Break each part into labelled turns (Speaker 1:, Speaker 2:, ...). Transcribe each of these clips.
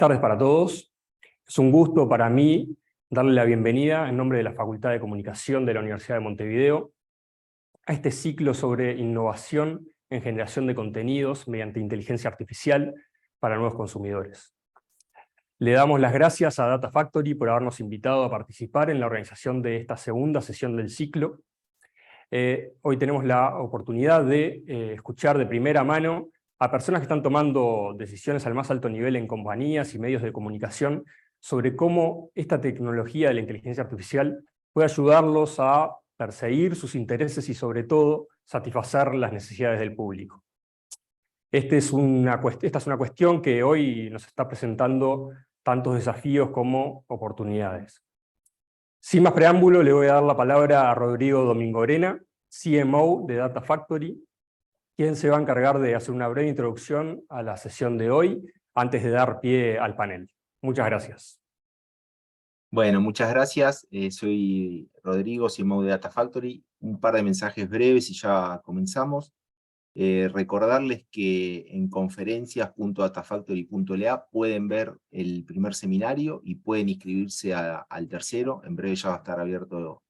Speaker 1: Tardes para todos. Es un gusto para mí darle la bienvenida en nombre de la Facultad de Comunicación de la Universidad de Montevideo a este ciclo sobre innovación en generación de contenidos mediante inteligencia artificial para nuevos consumidores. Le damos las gracias a Data Factory por habernos invitado a participar en la organización de esta segunda sesión del ciclo. Hoy tenemos la oportunidad de escuchar de primera mano a personas que están tomando decisiones al más alto nivel en compañías y medios de comunicación sobre cómo esta tecnología de la inteligencia artificial puede ayudarlos a perseguir sus intereses y, sobre todo, satisfacer las necesidades del público. Esta es una cuestión que hoy nos está presentando tantos desafíos como oportunidades. Sin más preámbulo, le voy a dar la palabra a Rodrigo Domingorena, CMO de Data Factory, quien se va a encargar de hacer una breve introducción a la sesión de hoy, antes de dar pie al panel. Muchas gracias.
Speaker 2: Bueno, muchas gracias. Soy Rodrigo, CMO de Data Factory. Un par de mensajes breves y ya comenzamos. Recordarles que en conferencias.datafactory.la pueden ver el primer seminario y pueden inscribirse al tercero. En breve ya va a estar abierto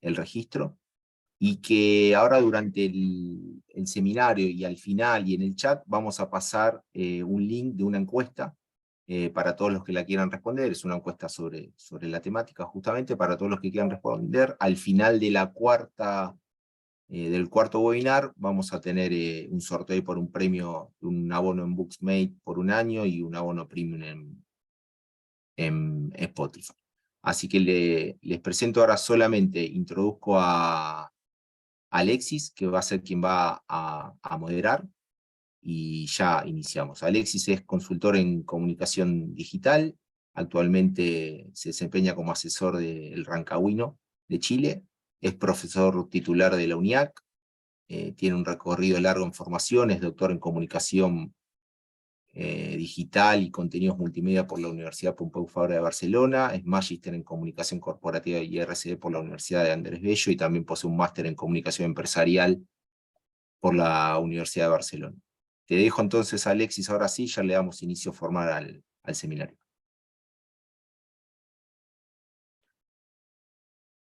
Speaker 2: el registro. Y que ahora durante el seminario y al final y en el chat vamos a pasar un link de una encuesta para todos los que la quieran responder. Es una encuesta sobre la temática justamente para todos los que quieran responder. Al final de del cuarto webinar vamos a tener un sorteo por un premio, un abono en Booksmate por un año y un abono premium en Spotify. Así que les presento ahora solamente, introduzco a Alexis, que va a ser quien va a moderar, y ya iniciamos. Alexis es consultor en comunicación digital, actualmente se desempeña como asesor del Rancagüino de Chile, es profesor titular de la UNIAC, tiene un recorrido largo en formación, es doctor en comunicación digital y contenidos multimedia por la Universidad Pompeu Fabra de Barcelona, es magíster en comunicación corporativa y RCD por la Universidad de Andrés Bello y también posee un máster en comunicación empresarial por la Universidad de Barcelona. Te dejo entonces, Alexis, ahora sí, ya le damos inicio formal al seminario.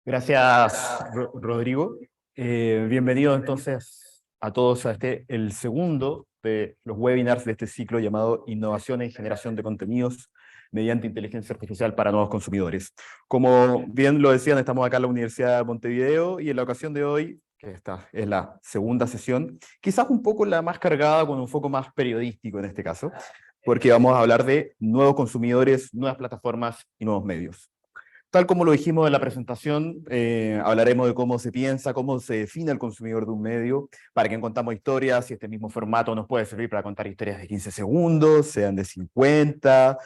Speaker 3: Gracias, Rodrigo. Bienvenidos entonces a todos a el segundo de los webinars de este ciclo llamado Innovación en Generación de Contenidos mediante Inteligencia Artificial para Nuevos Consumidores. Como bien lo decían, estamos acá en la Universidad de Montevideo y en la ocasión de hoy, que esta es la segunda sesión, quizás un poco la más cargada con un foco más periodístico en este caso, porque vamos a hablar de nuevos consumidores, nuevas plataformas y nuevos medios. Tal como lo dijimos en la presentación, hablaremos de cómo se piensa, cómo se define el consumidor de un medio, para quien contamos historias, y este mismo formato nos puede servir para contar historias de 15 segundos, sean de 50,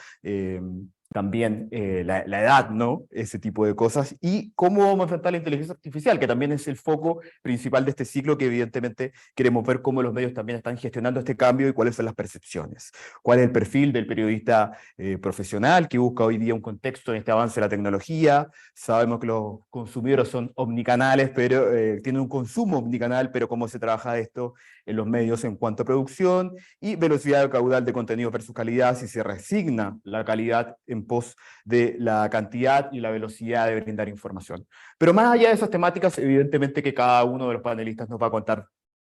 Speaker 3: también la edad, ¿no? Ese tipo de cosas, y cómo vamos a enfrentar la inteligencia artificial, que también es el foco principal de este ciclo, que evidentemente queremos ver cómo los medios también están gestionando este cambio y cuáles son las percepciones. ¿Cuál es el perfil del periodista profesional que busca hoy día un contexto en este avance de la tecnología? Sabemos que los consumidores son omnicanales, pero tienen un consumo omnicanal, pero cómo se trabaja esto en los medios en cuanto a producción y velocidad de caudal de contenido versus calidad, si se resigna la calidad en pos de la cantidad y la velocidad de brindar información. Pero más allá de esas temáticas, evidentemente que cada uno de los panelistas nos va a contar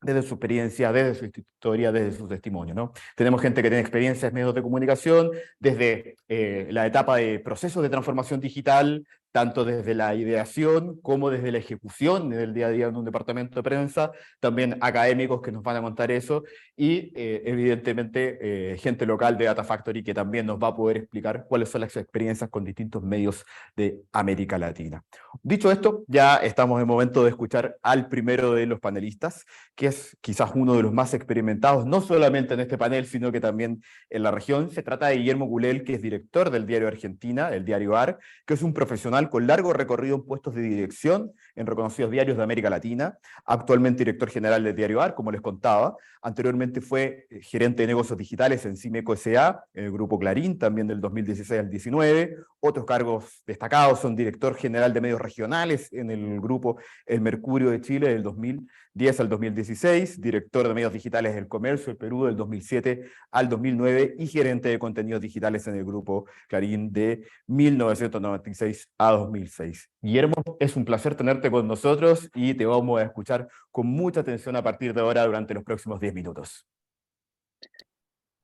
Speaker 3: desde su experiencia, desde su historia, desde su testimonio, ¿no? Tenemos gente que tiene experiencias en medios de comunicación, desde la etapa de procesos de transformación digital, tanto desde la ideación como desde la ejecución del día a día en un departamento de prensa, también académicos que nos van a contar eso, y evidentemente gente local de Data Factory que también nos va a poder explicar cuáles son las experiencias con distintos medios de América Latina. Dicho esto, ya estamos en momento de escuchar al primero de los panelistas, que es quizás uno de los más experimentados, no solamente en este panel, sino que también en la región. Se trata de Guillermo Gulel, que es director del diario Argentina, el diario AR, que es un profesional con largo recorrido en puestos de dirección en reconocidos diarios de América Latina, actualmente director general del diario AR, como les contaba. Anteriormente fue gerente de negocios digitales en Cimeco S.A., en el grupo Clarín, también del 2016 al 19. Otros cargos destacados son director general de medios regionales en el grupo El Mercurio de Chile del 2000 2010 al 2016, director de medios digitales del Comercio del Perú del 2007 al 2009 y gerente de contenidos digitales en el Grupo Clarín de 1996 a 2006. Guillermo, es un placer tenerte con nosotros y te vamos a escuchar con mucha atención a partir de ahora durante los próximos 10 minutos.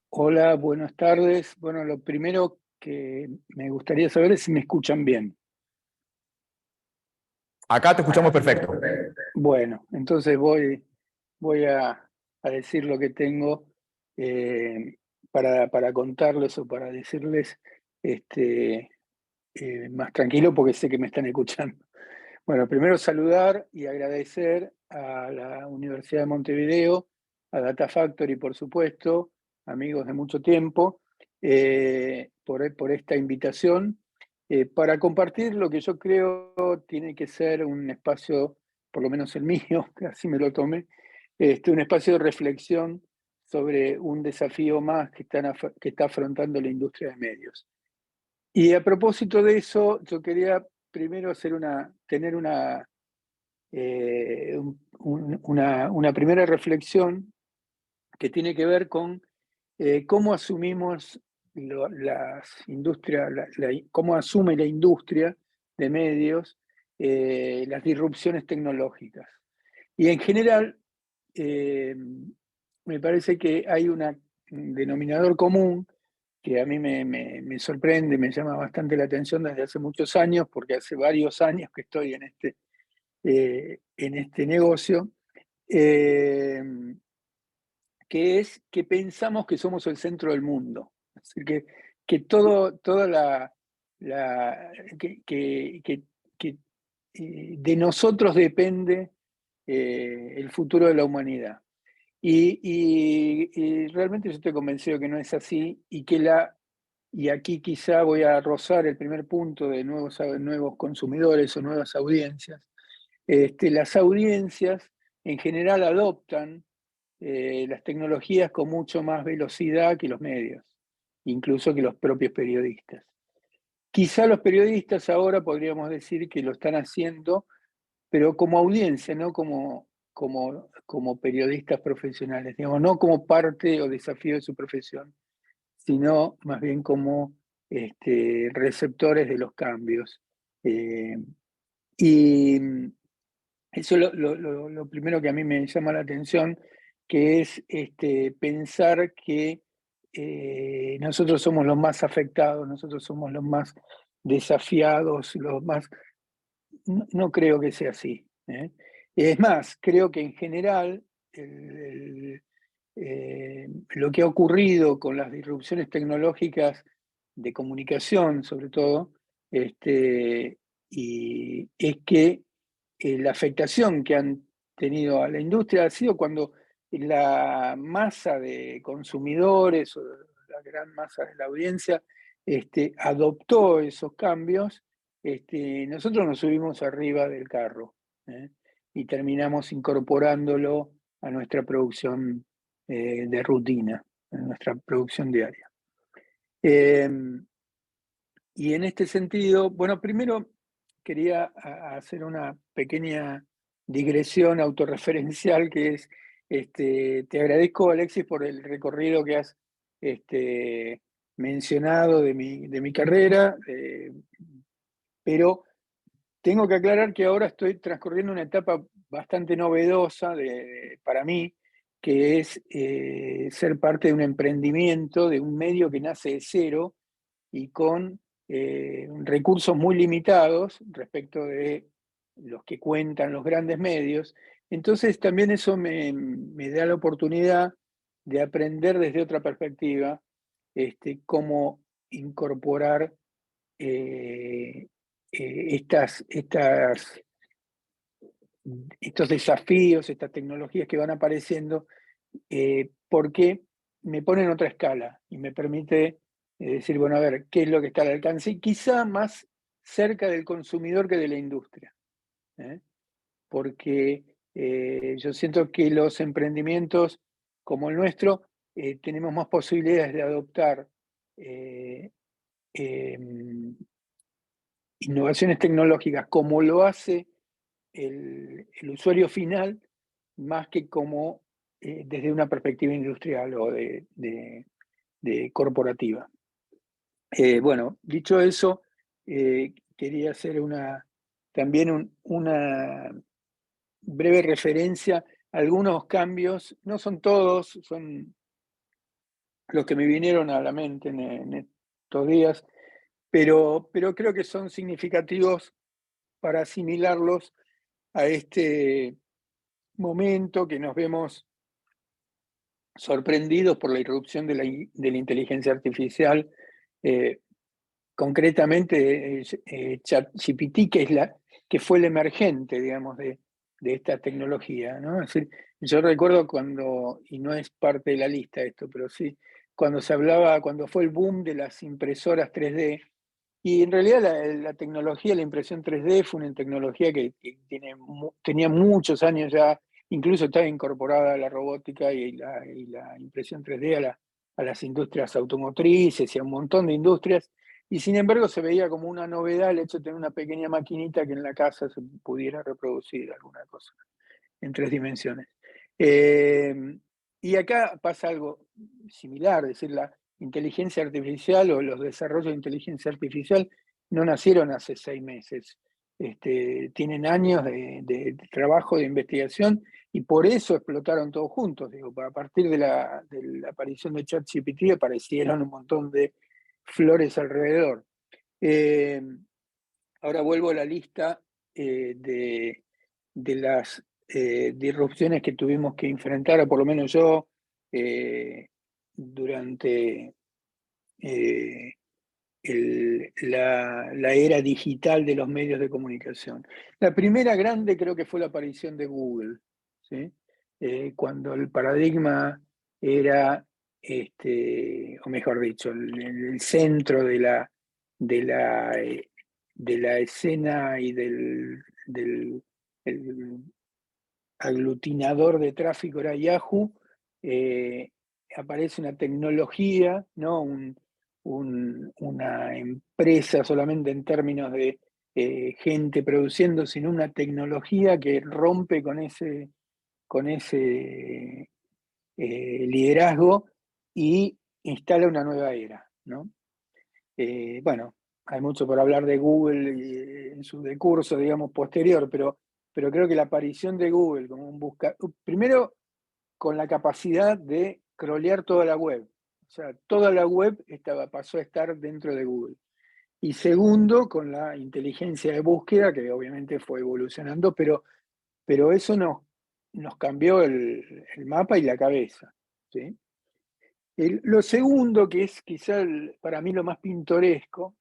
Speaker 4: Hola, buenas tardes. Bueno, lo primero que me gustaría saber es si me escuchan bien.
Speaker 3: Acá te escuchamos perfecto.
Speaker 4: Bueno, entonces voy a decir lo que tengo para contarles o para decirles más tranquilo porque sé que me están escuchando. Bueno, primero saludar y agradecer a la Universidad de Montevideo, a Data Factory, por supuesto, amigos de mucho tiempo, por esta invitación, para compartir lo que yo creo tiene que ser un espacio, por lo menos el mío, que así me lo tomé, un espacio de reflexión sobre un desafío más que está afrontando la industria de medios. Y a propósito de eso, yo quería primero hacer tener una primera reflexión que tiene que ver con cómo asumimos las industrias, cómo asume la industria de medios las disrupciones tecnológicas. Y en general, me parece que hay un denominador común que a mí me sorprende, me llama bastante la atención desde hace muchos años, porque hace varios años que estoy en este negocio, que es que pensamos que somos el centro del mundo. Es decir, que de nosotros depende el futuro de la humanidad. Y realmente yo estoy convencido que no es así y aquí quizá voy a rozar el primer punto de nuevos consumidores o nuevas audiencias. Las audiencias en general adoptan las tecnologías con mucho más velocidad que los medios, incluso que los propios periodistas. Quizá los periodistas ahora podríamos decir que lo están haciendo, pero como audiencia, no como periodistas profesionales, digamos, no como parte o desafío de su profesión, sino más bien como receptores de los cambios. Y eso es lo primero que a mí me llama la atención, que es pensar que nosotros somos los más afectados, nosotros somos los más desafiados, los más... No creo que sea así. Es más, creo que en general lo que ha ocurrido con las disrupciones tecnológicas de comunicación, sobre todo, y es que la afectación que han tenido a la industria ha sido cuando la masa de consumidores o la gran masa de la audiencia adoptó esos cambios. Nosotros nos subimos arriba del carro y terminamos incorporándolo a nuestra producción de rutina, a nuestra producción diaria. Y en este sentido, bueno, primero quería hacer una pequeña digresión autorreferencial que es, te agradezco, Alexis, por el recorrido que has mencionado de mi carrera, pero tengo que aclarar que ahora estoy transcurriendo una etapa bastante novedosa para mí, que es ser parte de un emprendimiento, de un medio que nace de cero y con recursos muy limitados respecto de los que cuentan los grandes medios. Entonces también eso me da la oportunidad de aprender desde otra perspectiva cómo incorporar estos desafíos, estas tecnologías que van apareciendo, porque me pone en otra escala y me permite decir, bueno, a ver, ¿qué es lo que está al alcance? Y quizá más cerca del consumidor que de la industria. Porque yo siento que los emprendimientos como el nuestro tenemos más posibilidades de adoptar innovaciones tecnológicas como lo hace el usuario final, más que como desde una perspectiva industrial o de corporativa. Bueno, dicho eso, quería hacer también una breve referencia a algunos cambios. No son todos, son los que me vinieron a la mente en estos días, pero creo que son significativos para asimilarlos a este momento que nos vemos sorprendidos por la irrupción de la inteligencia artificial, concretamente ChatGPT, que fue el emergente, digamos, de esta tecnología, ¿no? Es decir, yo recuerdo cuando, y no es parte de la lista esto, pero sí, cuando fue el boom de las impresoras 3D, y en realidad la tecnología, la impresión 3D fue una tecnología que tenía muchos años ya, incluso estaba incorporada a la robótica y la impresión 3D a las industrias automotrices y a un montón de industrias, y sin embargo se veía como una novedad el hecho de tener una pequeña maquinita que en la casa se pudiera reproducir alguna cosa en 3 dimensiones. Y acá pasa algo similar, es decir, la inteligencia artificial o los desarrollos de inteligencia artificial no nacieron hace 6 meses. Tienen años de trabajo, de investigación, y por eso explotaron todos juntos. Digo, a partir de la aparición de ChatGPT aparecieron un montón de flores alrededor. Ahora vuelvo a la lista de las disrupciones que tuvimos que enfrentar, o por lo menos yo, durante la era digital de los medios de comunicación. La primera grande creo que fue la aparición de Google, ¿sí? Cuando el paradigma era, o mejor dicho, el centro de la escena y del el aglutinador de tráfico era Yahoo, aparece una tecnología, ¿no? Una empresa solamente en términos de gente produciendo, sino una tecnología que rompe con ese liderazgo y instala una nueva era, ¿no? Bueno, hay mucho por hablar de Google en su decurso, digamos, posterior, pero creo que la aparición de Google como un buscador, primero con la capacidad de crawlear toda la web, o sea, toda la web pasó a estar dentro de Google. Y segundo, con la inteligencia de búsqueda, que obviamente fue evolucionando, pero eso nos cambió el mapa y la cabeza, ¿sí? Lo segundo, que es quizá para mí lo más pintoresco,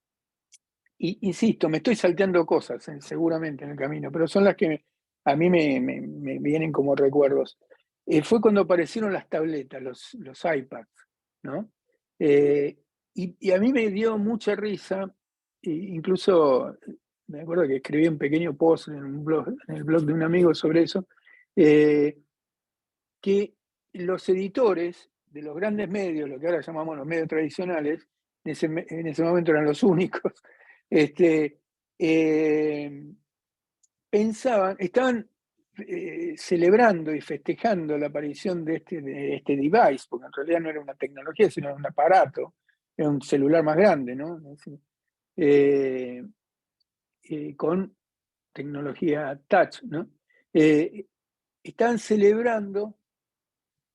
Speaker 4: y insisto, me estoy salteando cosas seguramente en el camino, pero son las que a mí me vienen como recuerdos. Fue cuando aparecieron las tabletas, los iPads, ¿no? Y a mí me dio mucha risa, incluso me acuerdo que escribí un pequeño post en el blog de un amigo sobre eso, que los editores de los grandes medios, lo que ahora llamamos los medios tradicionales, en ese momento eran los únicos, estaban celebrando y festejando la aparición de este device, porque en realidad no era una tecnología, sino un aparato, era un celular más grande, ¿no? Con tecnología touch, ¿no? Estaban celebrando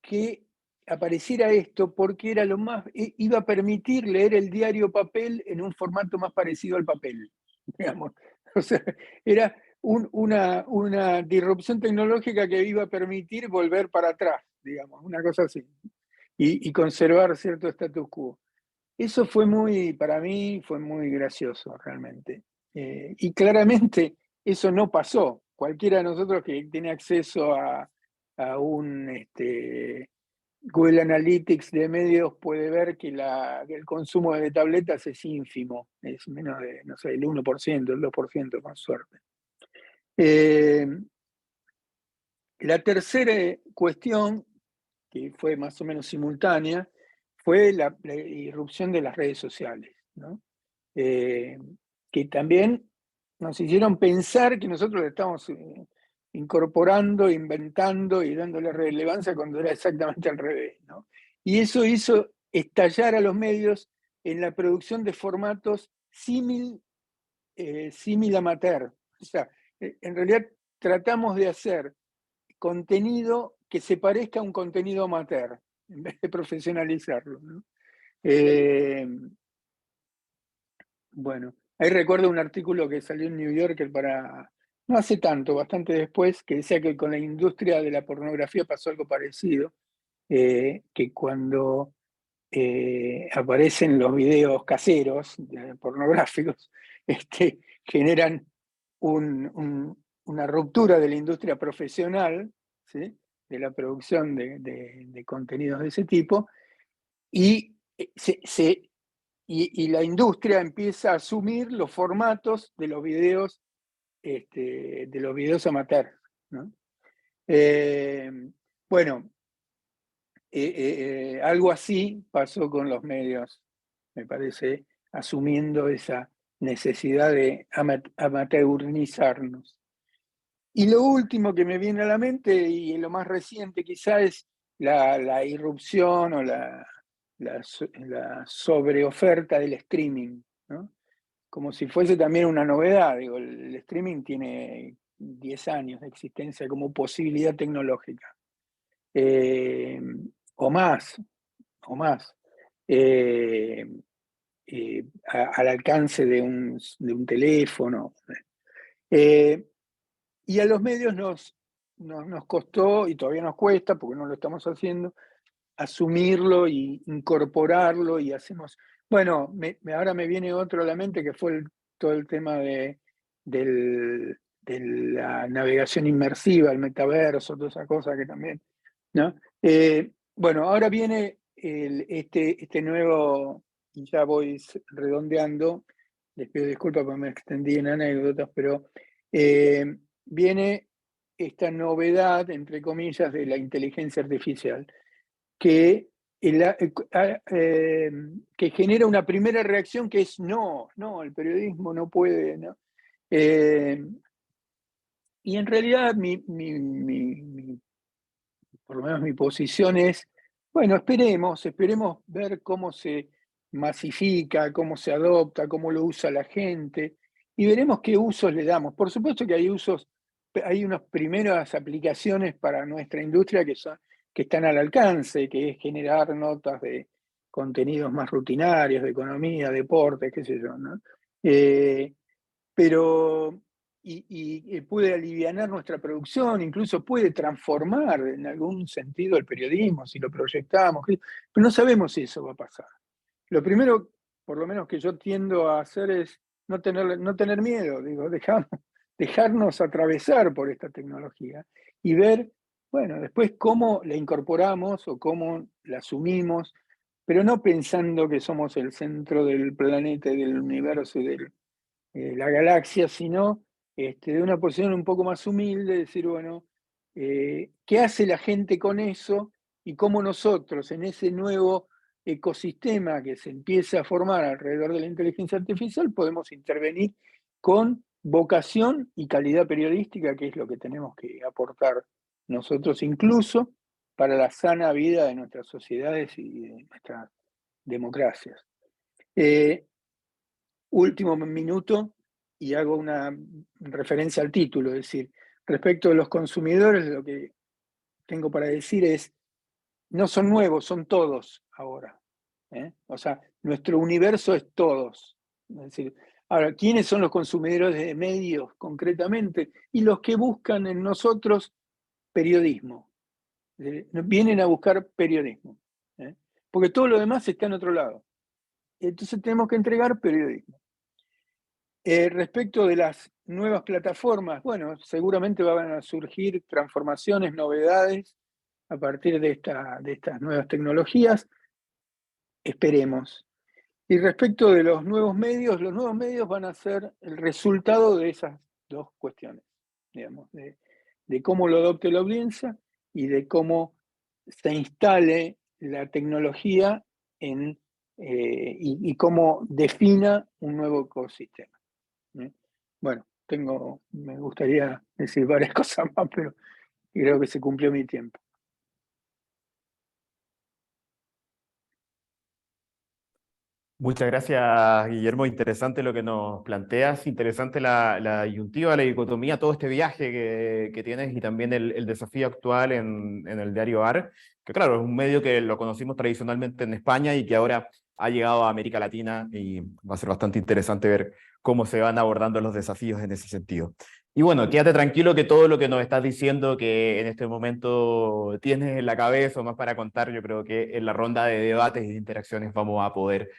Speaker 4: que apareciera esto porque era iba a permitir leer el diario papel en un formato más parecido al papel, digamos. O sea, era una disrupción tecnológica que iba a permitir volver para atrás, digamos, una cosa así, y conservar cierto status quo. Eso para mí fue muy gracioso realmente. Y claramente eso no pasó. Cualquiera de nosotros que tiene acceso a un Google Analytics de medios puede ver que el consumo de tabletas es ínfimo, es menos de, no sé, el 1%, el 2% con suerte. La tercera cuestión, que fue más o menos simultánea, fue la irrupción de las redes sociales, ¿no? Que también nos hicieron pensar que nosotros estamos incorporando, inventando y dándole relevancia cuando era exactamente al revés, ¿no? Y eso hizo estallar a los medios en la producción de formatos símil amateur. O sea, en realidad tratamos de hacer contenido que se parezca a un contenido amateur, en vez de profesionalizarlo, ¿no? Bueno, ahí recuerdo un artículo que salió en New Yorker no hace tanto, bastante después, que decía que con la industria de la pornografía pasó algo parecido, que cuando aparecen los videos caseros pornográficos, generan una ruptura de la industria profesional, ¿sí?, de la producción de contenidos de ese tipo, y la industria empieza a asumir los formatos de los videos amateur, ¿no? Bueno, algo así pasó con los medios, me parece, asumiendo esa necesidad de amateurnizarnos. Y lo último que me viene a la mente, y lo más reciente quizá, es la irrupción o la sobreoferta del streaming, ¿no? Como si fuese también una novedad. Digo, el streaming tiene 10 años de existencia como posibilidad tecnológica, o más, al alcance de un teléfono. Y a los medios nos costó, y todavía nos cuesta, porque no lo estamos haciendo, asumirlo y incorporarlo, y hacemos... Bueno, ahora me viene otro a la mente, que fue todo el tema de la navegación inmersiva, el metaverso, toda esa cosa que también, ¿no? Bueno, ahora viene este nuevo, y ya voy redondeando, les pido disculpas porque me extendí en anécdotas, pero viene esta novedad, entre comillas, de la inteligencia artificial, que genera una primera reacción que es no, el periodismo no puede, ¿no? Y en realidad por lo menos mi posición es, bueno, esperemos ver cómo se masifica, cómo se adopta, cómo lo usa la gente, y veremos qué usos le damos. Por supuesto que hay unas primeras aplicaciones para nuestra industria que están al alcance, que es generar notas de contenidos más rutinarios, de economía, deporte, qué sé yo, ¿no? Pero puede alivianar nuestra producción, incluso puede transformar en algún sentido el periodismo si lo proyectamos, pero no sabemos si eso va a pasar. Lo primero, por lo menos que yo tiendo a hacer, es no tener miedo, digo, dejarnos atravesar por esta tecnología y ver, bueno, después cómo la incorporamos o cómo la asumimos, pero no pensando que somos el centro del planeta, del universo y de la galaxia, sino de una posición un poco más humilde, decir, bueno, ¿qué hace la gente con eso? Y cómo nosotros, en ese nuevo ecosistema que se empieza a formar alrededor de la inteligencia artificial, podemos intervenir con vocación y calidad periodística, que es lo que tenemos que aportar nosotros, incluso para la sana vida de nuestras sociedades y de nuestras democracias. Último minuto, y hago una referencia al título, es decir, respecto de los consumidores, lo que tengo para decir es, no son nuevos, son todos ahora. O sea, nuestro universo es todos. Es decir, ahora, ¿quiénes son los consumidores de medios concretamente? Y los que buscan en nosotros periodismo. Vienen a buscar periodismo. Porque todo lo demás está en otro lado. Entonces tenemos que entregar periodismo. Respecto de las nuevas plataformas, bueno, seguramente van a surgir transformaciones, novedades a partir de estas nuevas tecnologías. Esperemos. Y respecto de los nuevos medios van a ser el resultado de esas dos cuestiones, digamos, de cómo lo adopte la audiencia y de cómo se instale la tecnología y cómo defina un nuevo ecosistema. Bueno, me gustaría decir varias cosas más, pero creo que se cumplió mi tiempo.
Speaker 3: Muchas gracias, Guillermo. Interesante lo que nos planteas, interesante la disyuntiva, la dicotomía, todo este viaje que tienes y también el desafío actual en el diario AR, que claro, es un medio que lo conocimos tradicionalmente en España y que ahora ha llegado a América Latina y va a ser bastante interesante ver cómo se van abordando los desafíos en ese sentido. Y bueno, quédate tranquilo que todo lo que nos estás diciendo que en este momento tienes en la cabeza o más para contar, yo creo que en la ronda de debates y de interacciones vamos a poder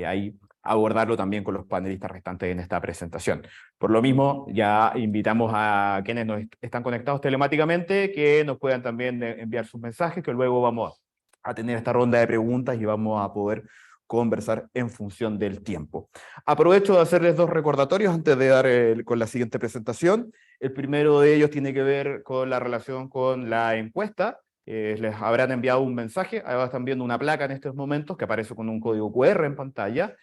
Speaker 3: ahí abordarlo también con los panelistas restantes en esta presentación. Por lo mismo, ya invitamos a quienes nos están conectados telemáticamente que nos puedan también enviar sus mensajes, que luego vamos a tener esta ronda de preguntas y vamos a poder conversar en función del tiempo. Aprovecho de hacerles dos recordatorios antes de dar con la siguiente presentación. El primero de ellos tiene que ver con la relación con la encuesta. Les habrán enviado un mensaje, ahora están viendo una placa en estos momentos que aparece con un código QR en pantalla.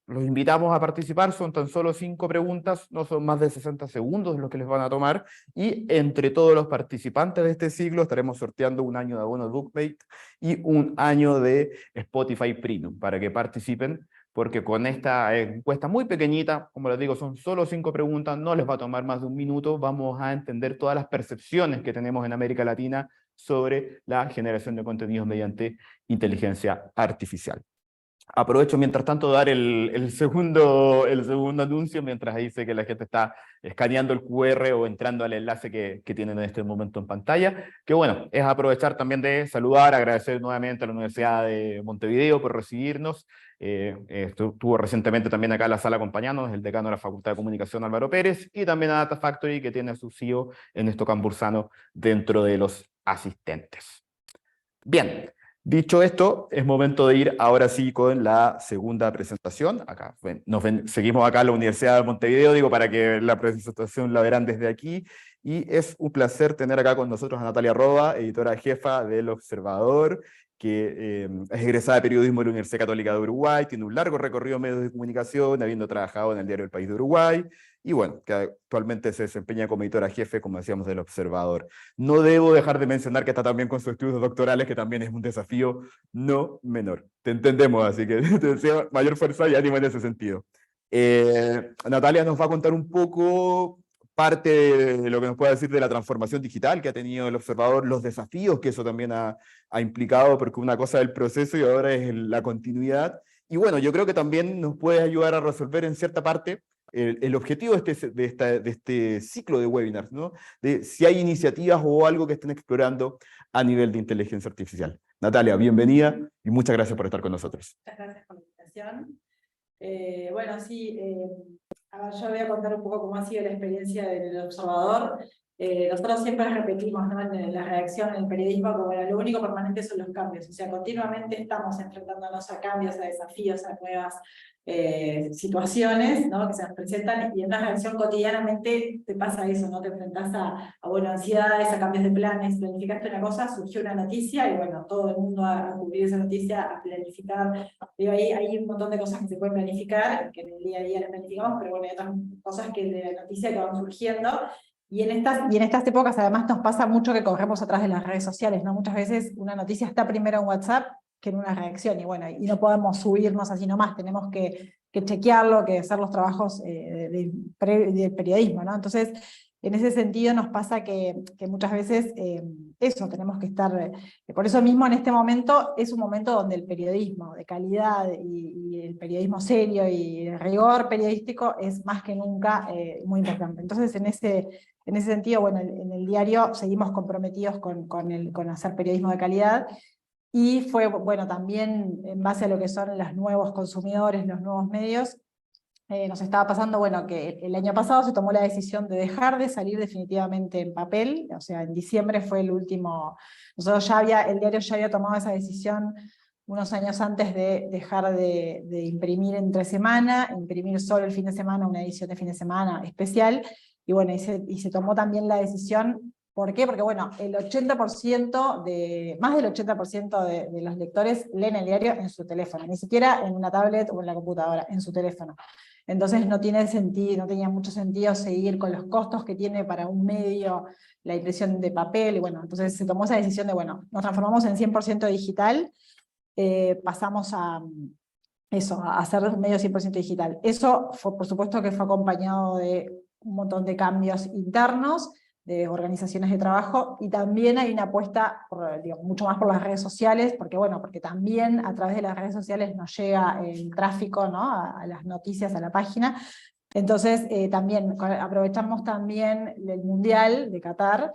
Speaker 3: Los invitamos a participar, son tan solo 5 preguntas, no son más de 60 segundos los que les van a tomar, y entre todos los participantes de este ciclo estaremos sorteando un año de abono de Bookmate y un año de Spotify Premium para que participen, porque con esta encuesta muy pequeñita, como les digo, son solo 5 preguntas, no les va a tomar más de un minuto, vamos a entender todas las percepciones que tenemos en América Latina sobre la generación de contenidos mediante inteligencia artificial. Aprovecho mientras tanto dar el segundo anuncio, mientras ahí sé que la gente está escaneando el QR o entrando al enlace que tienen en este momento en pantalla, que bueno, es aprovechar también de saludar, agradecer nuevamente a la Universidad de Montevideo por recibirnos. Estuvo recientemente también acá en la sala acompañándonos el decano de la Facultad de Comunicación, Álvaro Pérez, y también a Data Factory, que tiene a su CEO Ernesto Cambursano dentro de los asistentes. Bien. Dicho esto, es momento de ir ahora sí con la segunda presentación. Acá, seguimos acá en la Universidad de Montevideo, digo, para que la presentación la verán desde aquí. Y es un placer tener acá con nosotros a Natalia Roba, editora jefa del Observador, que es egresada de periodismo de la Universidad Católica de Uruguay, tiene un largo recorrido en medios de comunicación, habiendo trabajado en el diario El País de Uruguay, y bueno, que actualmente se desempeña como editora jefe, como decíamos, del Observador. No debo dejar de mencionar que está también con sus estudios doctorales, que también es un desafío no menor. Te entendemos, así que te deseo mayor fuerza y ánimo en ese sentido. Natalia nos va a contar un poco parte de lo que nos pueda decir de la transformación digital que ha tenido el Observador, los desafíos que eso también ha implicado, porque una cosa es el proceso y ahora es la continuidad. Y bueno, yo creo que también nos puede ayudar a resolver en cierta parte el objetivo de este ciclo de webinars, ¿no? De si hay iniciativas o algo que estén explorando a nivel de inteligencia artificial. Natalia, bienvenida y muchas gracias por estar con nosotros.
Speaker 5: Muchas gracias por la invitación. Bueno, sí, a ver, yo voy a contar un poco cómo ha sido la experiencia del Observador. Nosotros siempre repetimos, ¿no?, en la redacción, en el periodismo, como lo único permanente son los cambios. O sea, continuamente estamos enfrentándonos a cambios, a desafíos, a nuevas situaciones, ¿no?, que se nos presentan, y en una redacción cotidianamente te pasa eso, ¿no? Te enfrentás a bueno, ansiedades, a cambios de planes, planificaste una cosa, surgió una noticia, y bueno, todo el mundo a cubrir esa noticia, a planificar. Digo, ahí hay un montón de cosas que se pueden planificar, que en el día a día las planificamos, pero bueno, hay otras cosas que de la noticia que van surgiendo. Y en estas épocas además nos pasa mucho que corremos atrás de las redes sociales, ¿no? Muchas veces una noticia está primero en WhatsApp que en una reacción, y bueno, y no podemos subirnos así nomás, tenemos que chequearlo, que hacer los trabajos del periodismo, ¿no? Entonces, en ese sentido nos pasa que muchas veces eso, tenemos que estar, por eso mismo en este momento es un momento donde el periodismo de calidad y el periodismo serio y el rigor periodístico es más que nunca muy importante. Entonces en ese sentido, bueno, en el diario seguimos comprometidos con hacer periodismo de calidad, y fue, bueno, también en base a lo que son los nuevos consumidores, los nuevos medios. Nos estaba pasando, bueno, que el año pasado se tomó la decisión de dejar de salir definitivamente en papel, o sea, en diciembre fue el último, el diario ya había tomado esa decisión unos años antes de dejar de imprimir entre semana, imprimir solo el fin de semana, una edición de fin de semana especial, y bueno, y se tomó también la decisión. ¿Por qué? Porque bueno, más del 80% de los lectores leen el diario en su teléfono, ni siquiera en una tablet o en la computadora, en su teléfono. entonces no tiene sentido, no tenía mucho sentido seguir con los costos que tiene para un medio la impresión de papel, y bueno, entonces se tomó esa decisión de, bueno, nos transformamos en 100% digital, pasamos a eso, a hacer un medio 100% digital. Eso, por supuesto que fue acompañado de un montón de cambios internos, de organizaciones de trabajo, y también hay una apuesta mucho más por las redes sociales, porque bueno, porque también a través de las redes sociales nos llega el tráfico, ¿no? a las noticias, a la página. Entonces también aprovechamos también el Mundial de Qatar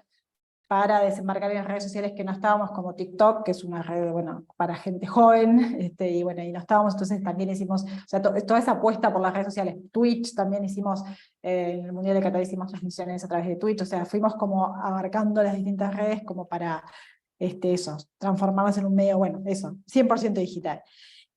Speaker 5: para desembarcar en las redes sociales que no estábamos, como TikTok, que es una red, bueno, para gente joven, y bueno, y no estábamos, entonces también hicimos, o sea, toda esa apuesta por las redes sociales. Twitch también hicimos, en el Mundial de Qatar hicimos transmisiones a través de Twitch, o sea, fuimos como abarcando las distintas redes como para, eso, transformarlas en un medio, bueno, eso, 100% digital.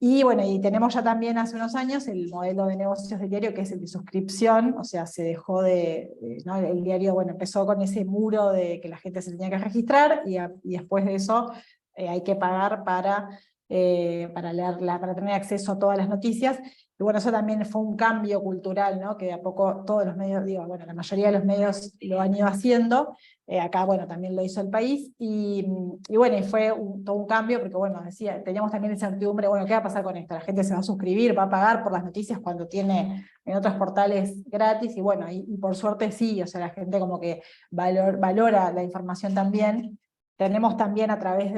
Speaker 5: Y bueno, y tenemos ya también hace unos años el modelo de negocios del diario, que es el de suscripción, o sea, se dejó ¿no? El diario, bueno, empezó con ese muro de que la gente se tenía que registrar, y después de eso hay que pagar para tener acceso a todas las noticias. Y bueno, eso también fue un cambio cultural, ¿no? Que de a poco todos los medios, bueno, la mayoría de los medios lo han ido haciendo. Acá, bueno, también lo hizo El País, y bueno, y fue todo un cambio, porque bueno, teníamos también incertidumbre, bueno, ¿qué va a pasar con esto? La gente se va a suscribir, va a pagar por las noticias cuando tiene en otros portales gratis, y bueno, y por suerte sí, o sea, la gente como que valora la información también. Tenemos también a través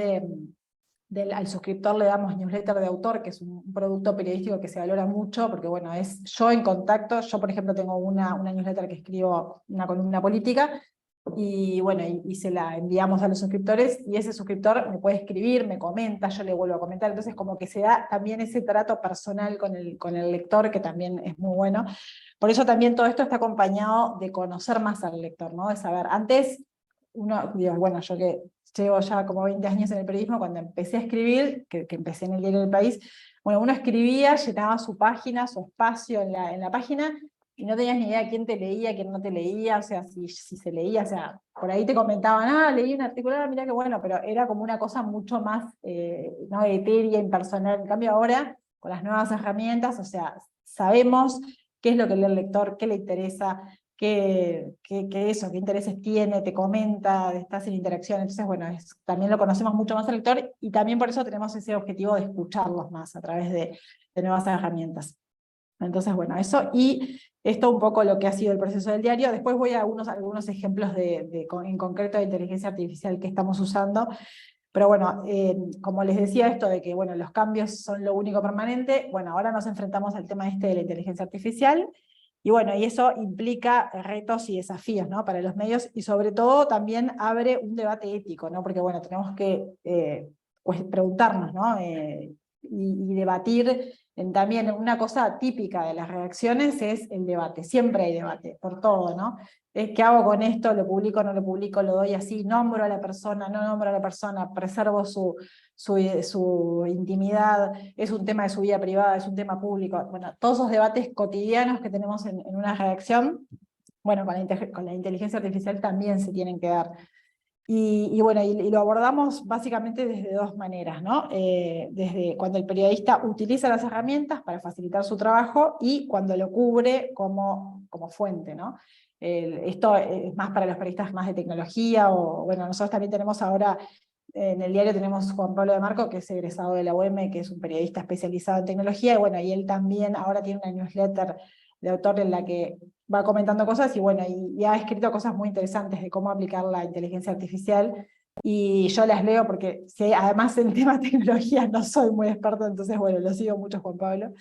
Speaker 5: al suscriptor le damos newsletter de autor, que es un producto periodístico que se valora mucho, porque bueno, es yo en contacto. Yo por ejemplo tengo una newsletter que escribo, una columna política, y bueno, y se la enviamos a los suscriptores, y ese suscriptor me puede escribir, me comenta, yo le vuelvo a comentar, entonces como que se da también ese trato personal con el lector, que también es muy bueno. Por eso también todo esto está acompañado de conocer más al lector, ¿no? De saber, antes uno, bueno, yo que llevo ya como 20 años en el periodismo, cuando empecé a escribir, que empecé en el diario del País, bueno, uno escribía, llenaba su página, su espacio en la página, y no tenías ni idea quién te leía, quién no te leía, o sea, si se leía, o sea, por ahí te comentaban, leí un artículo, mirá qué bueno, pero era como una cosa mucho más no etérea, impersonal. En cambio ahora, con las nuevas herramientas, o sea, sabemos qué es lo que lee el lector, qué le interesa, qué intereses tiene, te comenta, estás en interacción. Entonces, bueno, también lo conocemos mucho más al lector, y también por eso tenemos ese objetivo de escucharlos más a través de nuevas herramientas. Entonces, bueno, eso, y esto un poco lo que ha sido el proceso del diario. Después voy a algunos ejemplos en concreto de inteligencia artificial que estamos usando. Pero bueno, como les decía, esto de que bueno, los cambios son lo único permanente, bueno, ahora nos enfrentamos al tema de la inteligencia artificial, y bueno, y eso implica retos y desafíos, ¿no? Para los medios, y sobre todo también abre un debate ético, ¿no? Porque bueno, tenemos que pues preguntarnos, ¿no? Y debatir. También una cosa típica de las redacciones es el debate, siempre hay debate, por todo, ¿no? ¿Qué hago con esto? ¿Lo publico, no lo publico? ¿Lo doy así? ¿Nombro a la persona, no nombro a la persona? ¿Preservo su intimidad? ¿Es un tema de su vida privada? ¿Es un tema público? Bueno, todos esos debates cotidianos que tenemos en una redacción, bueno, con la inteligencia artificial también se tienen que dar. Y bueno, y lo abordamos básicamente desde dos maneras, ¿no? Desde cuando el periodista utiliza las herramientas para facilitar su trabajo, y cuando lo cubre como fuente, ¿no? Esto es más para los periodistas más de tecnología, o bueno, nosotros también tenemos ahora, en el diario tenemos Juan Pablo de Marco, que es egresado de la UEM, que es un periodista especializado en tecnología, y bueno, y él también ahora tiene una newsletter de autor en la que va comentando cosas, y bueno, y ha escrito cosas muy interesantes de cómo aplicar la inteligencia artificial, y yo las leo porque además en temas de tecnología no soy muy experto, entonces bueno, lo sigo mucho Juan Pablo,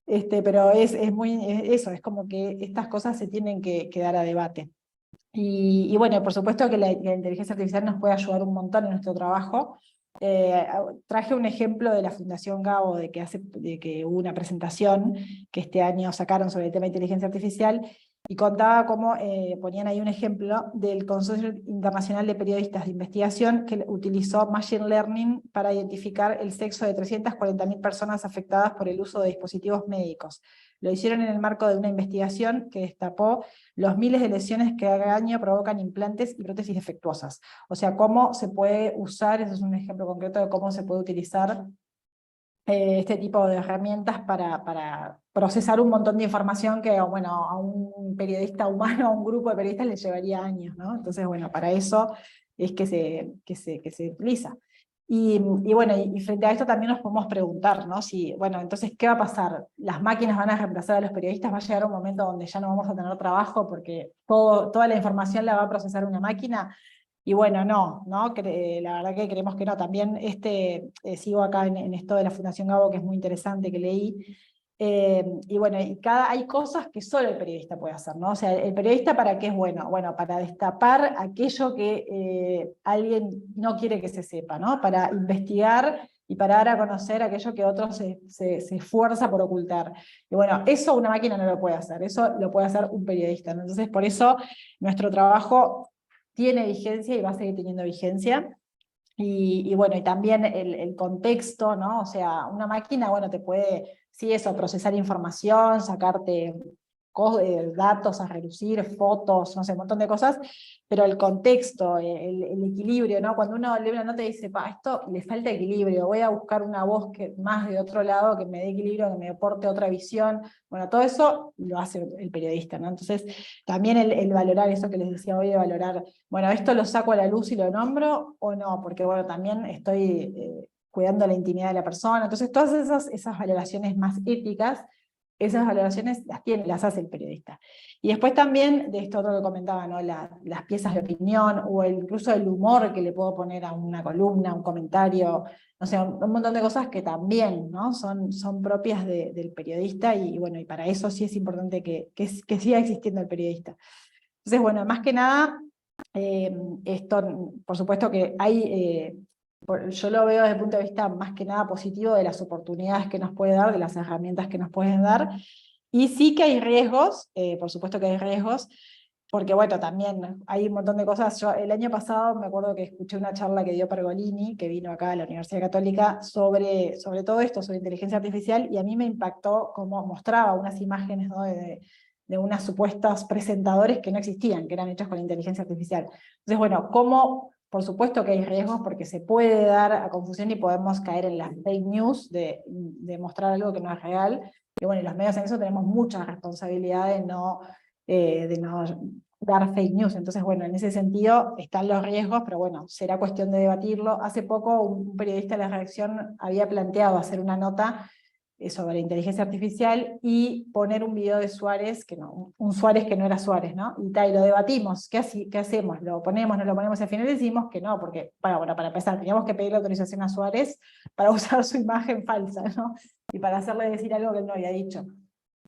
Speaker 5: pero es muy eso, es como que estas cosas se tienen que dar a debate. Y bueno, por supuesto que la inteligencia artificial nos puede ayudar un montón en nuestro trabajo. Traje un ejemplo de la Fundación Gabo, de que hubo una presentación que este año sacaron sobre el tema de inteligencia artificial, y contaba cómo ponían ahí un ejemplo del Consorcio Internacional de Periodistas de Investigación, que utilizó Machine Learning para identificar el sexo de 340.000 personas afectadas por el uso de dispositivos médicos. Lo hicieron en el marco de una investigación que destapó los miles de lesiones que cada año provocan implantes y prótesis defectuosas. O sea, cómo se puede usar, eso es un ejemplo concreto de cómo se puede utilizar este tipo de herramientas para procesar un montón de información que, bueno, a un periodista humano, a un grupo de periodistas les llevaría años, ¿no? Entonces, bueno, para eso es que se utiliza. Y bueno, y frente a esto también nos podemos preguntar, ¿no? Si, bueno, entonces, ¿qué va a pasar? ¿Las máquinas van a reemplazar a los periodistas? ¿Va a llegar un momento donde ya no vamos a tener trabajo porque toda la información la va a procesar una máquina? Y bueno, no, la verdad que creemos que no. También sigo acá en esto de la Fundación Gabo, que es muy interesante, que leí. Y bueno, hay cosas que solo el periodista puede hacer, ¿no? O sea, el periodista, ¿para qué es bueno? Bueno, para destapar aquello que alguien no quiere que se sepa, ¿no? Para investigar y para dar a conocer aquello que otro se esfuerza por ocultar. Y bueno, eso una máquina no lo puede hacer, eso lo puede hacer un periodista, ¿no? Entonces, por eso nuestro trabajo tiene vigencia y va a seguir teniendo vigencia. Y bueno, y también el contexto, ¿no? O sea, una máquina, bueno, te puede, sí, eso, procesar información, sacarte datos a relucir, fotos, no sé, un montón de cosas, pero el contexto, el equilibrio, ¿no? Cuando uno lee una nota y dice, esto le falta equilibrio, voy a buscar una voz más de otro lado, que me dé equilibrio, que me aporte otra visión, bueno, todo eso lo hace el periodista, ¿no? Entonces, también el valorar eso que les decía hoy, de valorar, bueno, esto lo saco a la luz y lo nombro, o no, porque bueno, también estoy cuidando la intimidad de la persona, entonces todas esas valoraciones más éticas, esas valoraciones las hace el periodista. Y después también, de esto otro que comentaba, ¿no? Las piezas de opinión, o incluso el humor que le puedo poner a una columna, un comentario, no sé, un montón de cosas que también, ¿no? son propias del periodista, y bueno, y para eso sí es importante que siga existiendo el periodista. Entonces, bueno, más que nada, esto, por supuesto que hay... yo lo veo desde el punto de vista más que nada positivo de las oportunidades que nos puede dar, de las herramientas que nos pueden dar, y sí que hay riesgos, por supuesto que hay riesgos, porque bueno, también hay un montón de cosas. Yo el año pasado me acuerdo que escuché una charla que dio Pergolini, que vino acá a la Universidad Católica, sobre todo esto, sobre inteligencia artificial, y a mí me impactó cómo mostraba unas imágenes, ¿no? de unas supuestas presentadores que no existían, que eran hechos con inteligencia artificial. Entonces, bueno, cómo... Por supuesto que hay riesgos porque se puede dar a confusión y podemos caer en las fake news de mostrar algo que no es real. Y bueno, y los medios en eso tenemos mucha responsabilidad de no dar fake news. Entonces, bueno, en ese sentido están los riesgos, pero bueno, será cuestión de debatirlo. Hace poco un periodista de la redacción había planteado hacer una nota sobre inteligencia artificial y poner un video de Suárez, un Suárez que no era Suárez, ¿no? Y lo debatimos, ¿qué hacemos? ¿Lo ponemos, no lo ponemos? Al final decidimos que no, porque, para empezar, teníamos que pedirle autorización a Suárez para usar su imagen falsa, ¿no? Y para hacerle decir algo que él no había dicho.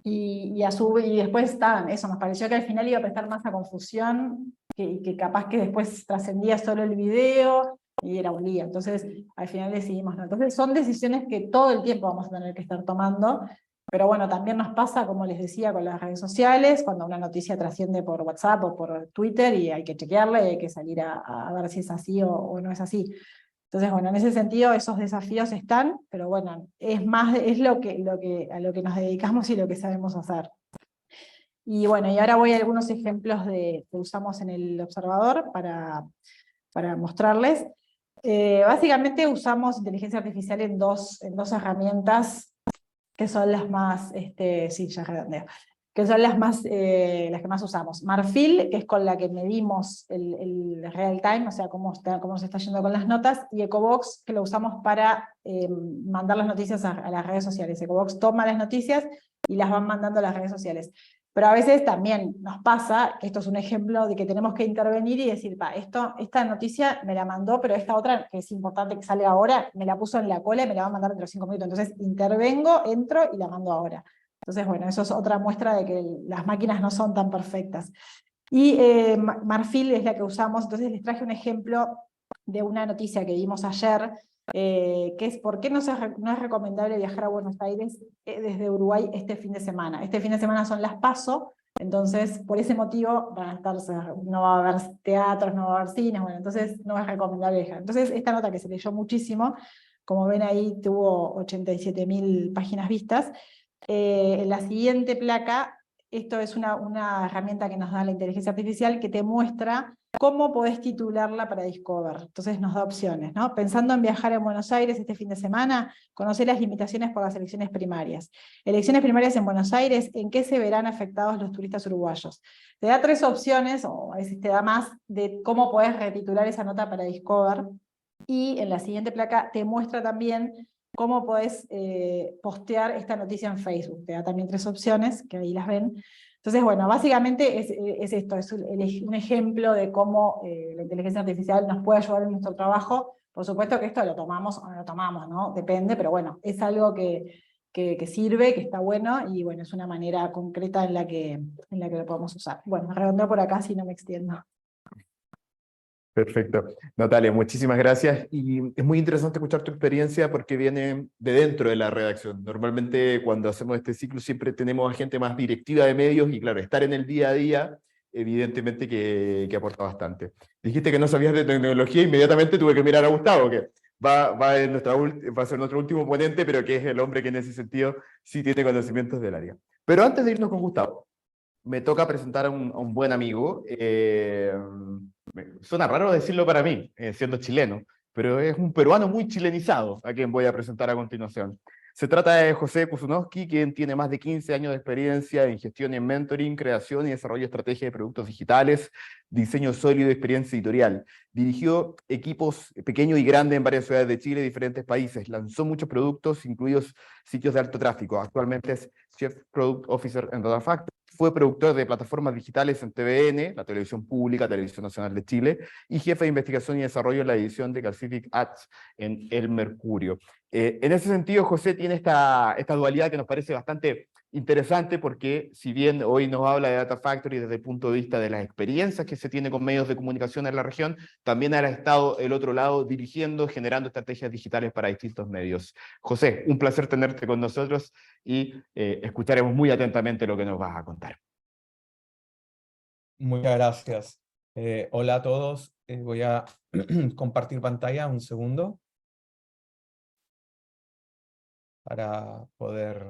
Speaker 5: Y después eso, nos pareció que al final iba a prestar más a confusión, que capaz que después trascendía solo el video, y era un lío. Entonces, al final decidimos no. Entonces, son decisiones que todo el tiempo vamos a tener que estar tomando, pero bueno, también nos pasa, como les decía, con las redes sociales, cuando una noticia trasciende por WhatsApp o por Twitter, y hay que chequearla, y hay que salir a ver si es así o no es así. Entonces, bueno, en ese sentido esos desafíos están, pero bueno, es a lo que nos dedicamos y lo que sabemos hacer. Y bueno, y ahora voy a algunos ejemplos que usamos en el observador para mostrarles. Básicamente usamos inteligencia artificial en dos herramientas que son las más, sí, ya redondeo, que son las que más usamos. Marfil, que es con la que medimos el real time, o sea, cómo se está yendo con las notas, y Ecobox, que lo usamos para mandar las noticias a las redes sociales. Ecobox toma las noticias y las van mandando a las redes sociales. Pero a veces también nos pasa, que esto es un ejemplo de que tenemos que intervenir y decir, esta noticia me la mandó, pero esta otra, que es importante que salga ahora, me la puso en la cola y me la va a mandar dentro de 5 minutos. Entonces intervengo, entro y la mando ahora. Entonces, bueno, eso es otra muestra de que las máquinas no son tan perfectas. Y Marfil es la que usamos. Entonces les traje un ejemplo de una noticia que vimos ayer, que es ¿por qué no es recomendable viajar a Buenos Aires desde Uruguay este fin de semana? Este fin de semana son las PASO, entonces por ese motivo no va a haber teatros, no va a haber cines, bueno, entonces no es recomendable viajar. Entonces esta nota, que se leyó muchísimo, como ven ahí tuvo 87.000 páginas vistas. En la siguiente placa, esto es una herramienta que nos da la inteligencia artificial, que te muestra cómo podés titularla para Discover. Entonces nos da opciones, ¿no? Pensando en viajar en Buenos Aires este fin de semana, conocer las limitaciones por las elecciones primarias. Elecciones primarias en Buenos Aires, ¿en qué se verán afectados los turistas uruguayos? Te da 3 opciones, o a veces te da más, de cómo podés retitular esa nota para Discover. Y en la siguiente placa te muestra también cómo podés postear esta noticia en Facebook. Te da también 3 opciones, que ahí las ven. Entonces, bueno, básicamente es esto, es un ejemplo de cómo la inteligencia artificial nos puede ayudar en nuestro trabajo. Por supuesto que esto lo tomamos o no lo tomamos, ¿no? Depende, pero bueno, es algo que sirve, que está bueno, y bueno, es una manera concreta en la que lo podemos usar. Bueno, redondeo por acá si no me extiendo.
Speaker 3: Perfecto. Natalia, muchísimas gracias. Y es muy interesante escuchar tu experiencia porque viene de dentro de la redacción. Normalmente cuando hacemos este ciclo siempre tenemos a gente más directiva de medios y claro, estar en el día a día, evidentemente que aporta bastante. Dijiste que no sabías de tecnología, inmediatamente tuve que mirar a Gustavo, que va a ser nuestro último ponente, pero que es el hombre que en ese sentido sí tiene conocimientos del área. Pero antes de irnos con Gustavo, me toca presentar a un buen amigo. Suena raro decirlo para mí, siendo chileno, pero es un peruano muy chilenizado a quien voy a presentar a continuación. Se trata de José Kusunowski, quien tiene más de 15 años de experiencia en gestión y en mentoring, creación y desarrollo de estrategias de productos digitales, diseño sólido y experiencia editorial. Dirigió equipos pequeños y grandes en varias ciudades de Chile y diferentes países. Lanzó muchos productos, incluidos sitios de alto tráfico. Actualmente es Chief Product Officer en Data Factory. Fue productor de plataformas digitales en TVN, la televisión pública, Televisión Nacional de Chile, y jefe de investigación y desarrollo en la edición de Calcific Ads en El Mercurio. En ese sentido, José tiene esta dualidad que nos parece bastante interesante porque si bien hoy nos habla de Data Factory desde el punto de vista de las experiencias que se tiene con medios de comunicación en la región, también ha estado el otro lado dirigiendo, generando estrategias digitales para distintos medios. José, un placer tenerte con nosotros y escucharemos muy atentamente lo que nos vas a contar.
Speaker 6: Muchas gracias. Hola a todos. Voy a compartir pantalla un segundo para poder...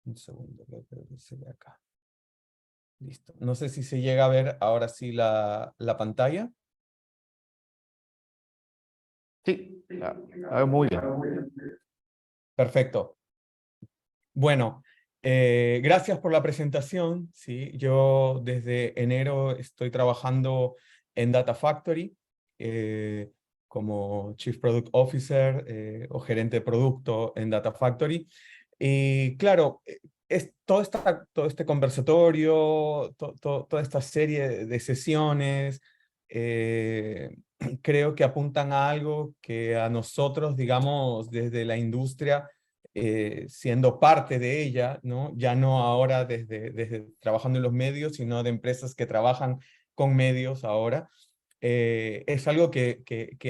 Speaker 6: Un segundo, creo que se ve acá. Listo. No sé si se llega a ver ahora sí la pantalla.
Speaker 3: Sí, muy bien.
Speaker 6: Perfecto. Bueno, gracias por la presentación. ¿Sí? Yo desde enero estoy trabajando en Data Factory como Chief Product Officer o gerente de producto en Data Factory. Y claro, es todo este conversatorio, toda esta serie de sesiones, creo que apuntan a algo que a nosotros, digamos, desde la industria, siendo parte de ella, ¿no? Ya no ahora desde trabajando en los medios, sino de empresas que trabajan con medios ahora, es algo que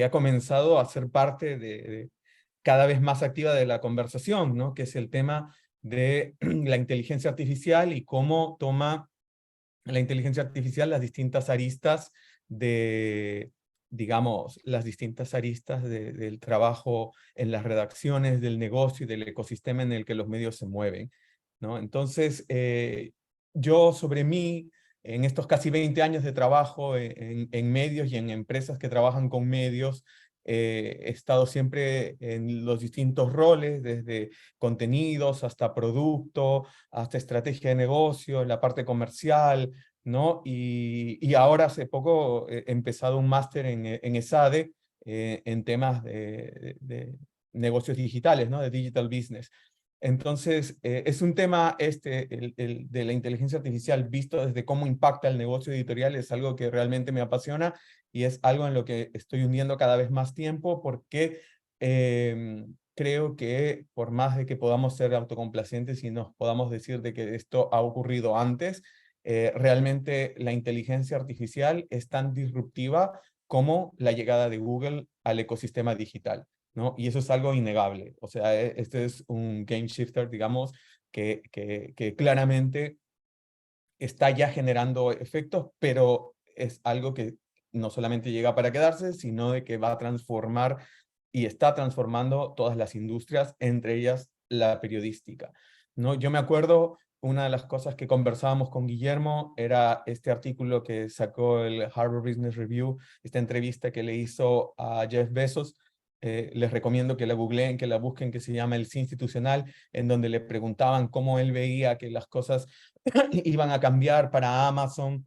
Speaker 6: ha comenzado a ser parte de cada vez más activa de la conversación, ¿no? Que es el tema de la inteligencia artificial y cómo toma la inteligencia artificial las distintas aristas de, digamos, las distintas aristas del trabajo en las redacciones, del negocio y del ecosistema en el que los medios se mueven, ¿no? Entonces, yo sobre mí, en estos casi 20 años de trabajo en medios y en empresas que trabajan con medios, he estado siempre en los distintos roles, desde contenidos hasta producto, hasta estrategia de negocio, en la parte comercial, ¿no? Y ahora hace poco he empezado un máster en ESADE en temas de negocios digitales, ¿no? De digital business. Entonces, es un tema el de la inteligencia artificial visto desde cómo impacta el negocio editorial, es algo que realmente me apasiona y es algo en lo que estoy hundiendo cada vez más tiempo porque creo que por más de que podamos ser autocomplacientes y nos podamos decir de que esto ha ocurrido antes, realmente la inteligencia artificial es tan disruptiva como la llegada de Google al ecosistema digital, ¿no? Y eso es algo innegable. O sea, este es un game shifter, digamos, que claramente está ya generando efectos, pero es algo que no solamente llega para quedarse, sino de que va a transformar y está transformando todas las industrias, entre ellas la periodística, ¿no? Yo me acuerdo una de las cosas que conversábamos con Guillermo era este artículo que sacó el Harvard Business Review, esta entrevista que le hizo a Jeff Bezos. Les recomiendo que la googleen, que la busquen, que se llama El Sí Institucional, en donde le preguntaban cómo él veía que las cosas iban a cambiar para Amazon,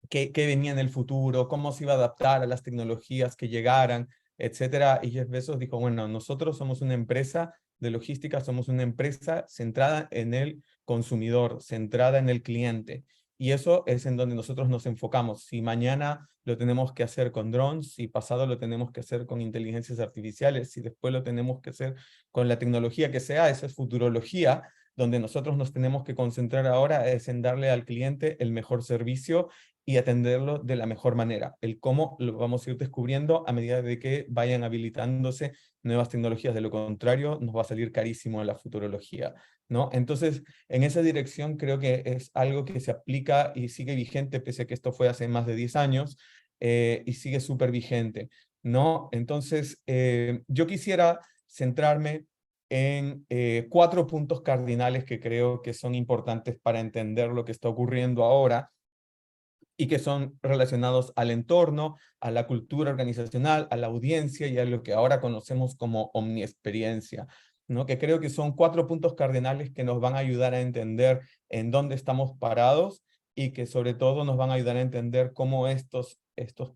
Speaker 6: qué venía en el futuro, cómo se iba a adaptar a las tecnologías que llegaran, etcétera. Y Jeff Bezos dijo, bueno, nosotros somos una empresa de logística, somos una empresa centrada en el consumidor, centrada en el cliente. Y eso es en donde nosotros nos enfocamos. Si mañana lo tenemos que hacer con drones, si pasado lo tenemos que hacer con inteligencias artificiales, si después lo tenemos que hacer con la tecnología que sea, esa es futurología. Donde nosotros nos tenemos que concentrar ahora es en darle al cliente el mejor servicio y atenderlo de la mejor manera. El cómo lo vamos a ir descubriendo a medida de que vayan habilitándose nuevas tecnologías. De lo contrario, nos va a salir carísimo la futurología, ¿no? Entonces, en esa dirección creo que es algo que se aplica y sigue vigente, pese a que esto fue hace más de 10 años, y sigue súper vigente, ¿no? Entonces, yo quisiera centrarme en 4 puntos cardinales que creo que son importantes para entender lo que está ocurriendo ahora y que son relacionados al entorno, a la cultura organizacional, a la audiencia y a lo que ahora conocemos como omniexperiencia, ¿no? Que creo que son 4 puntos cardinales que nos van a ayudar a entender en dónde estamos parados y que sobre todo nos van a ayudar a entender cómo estos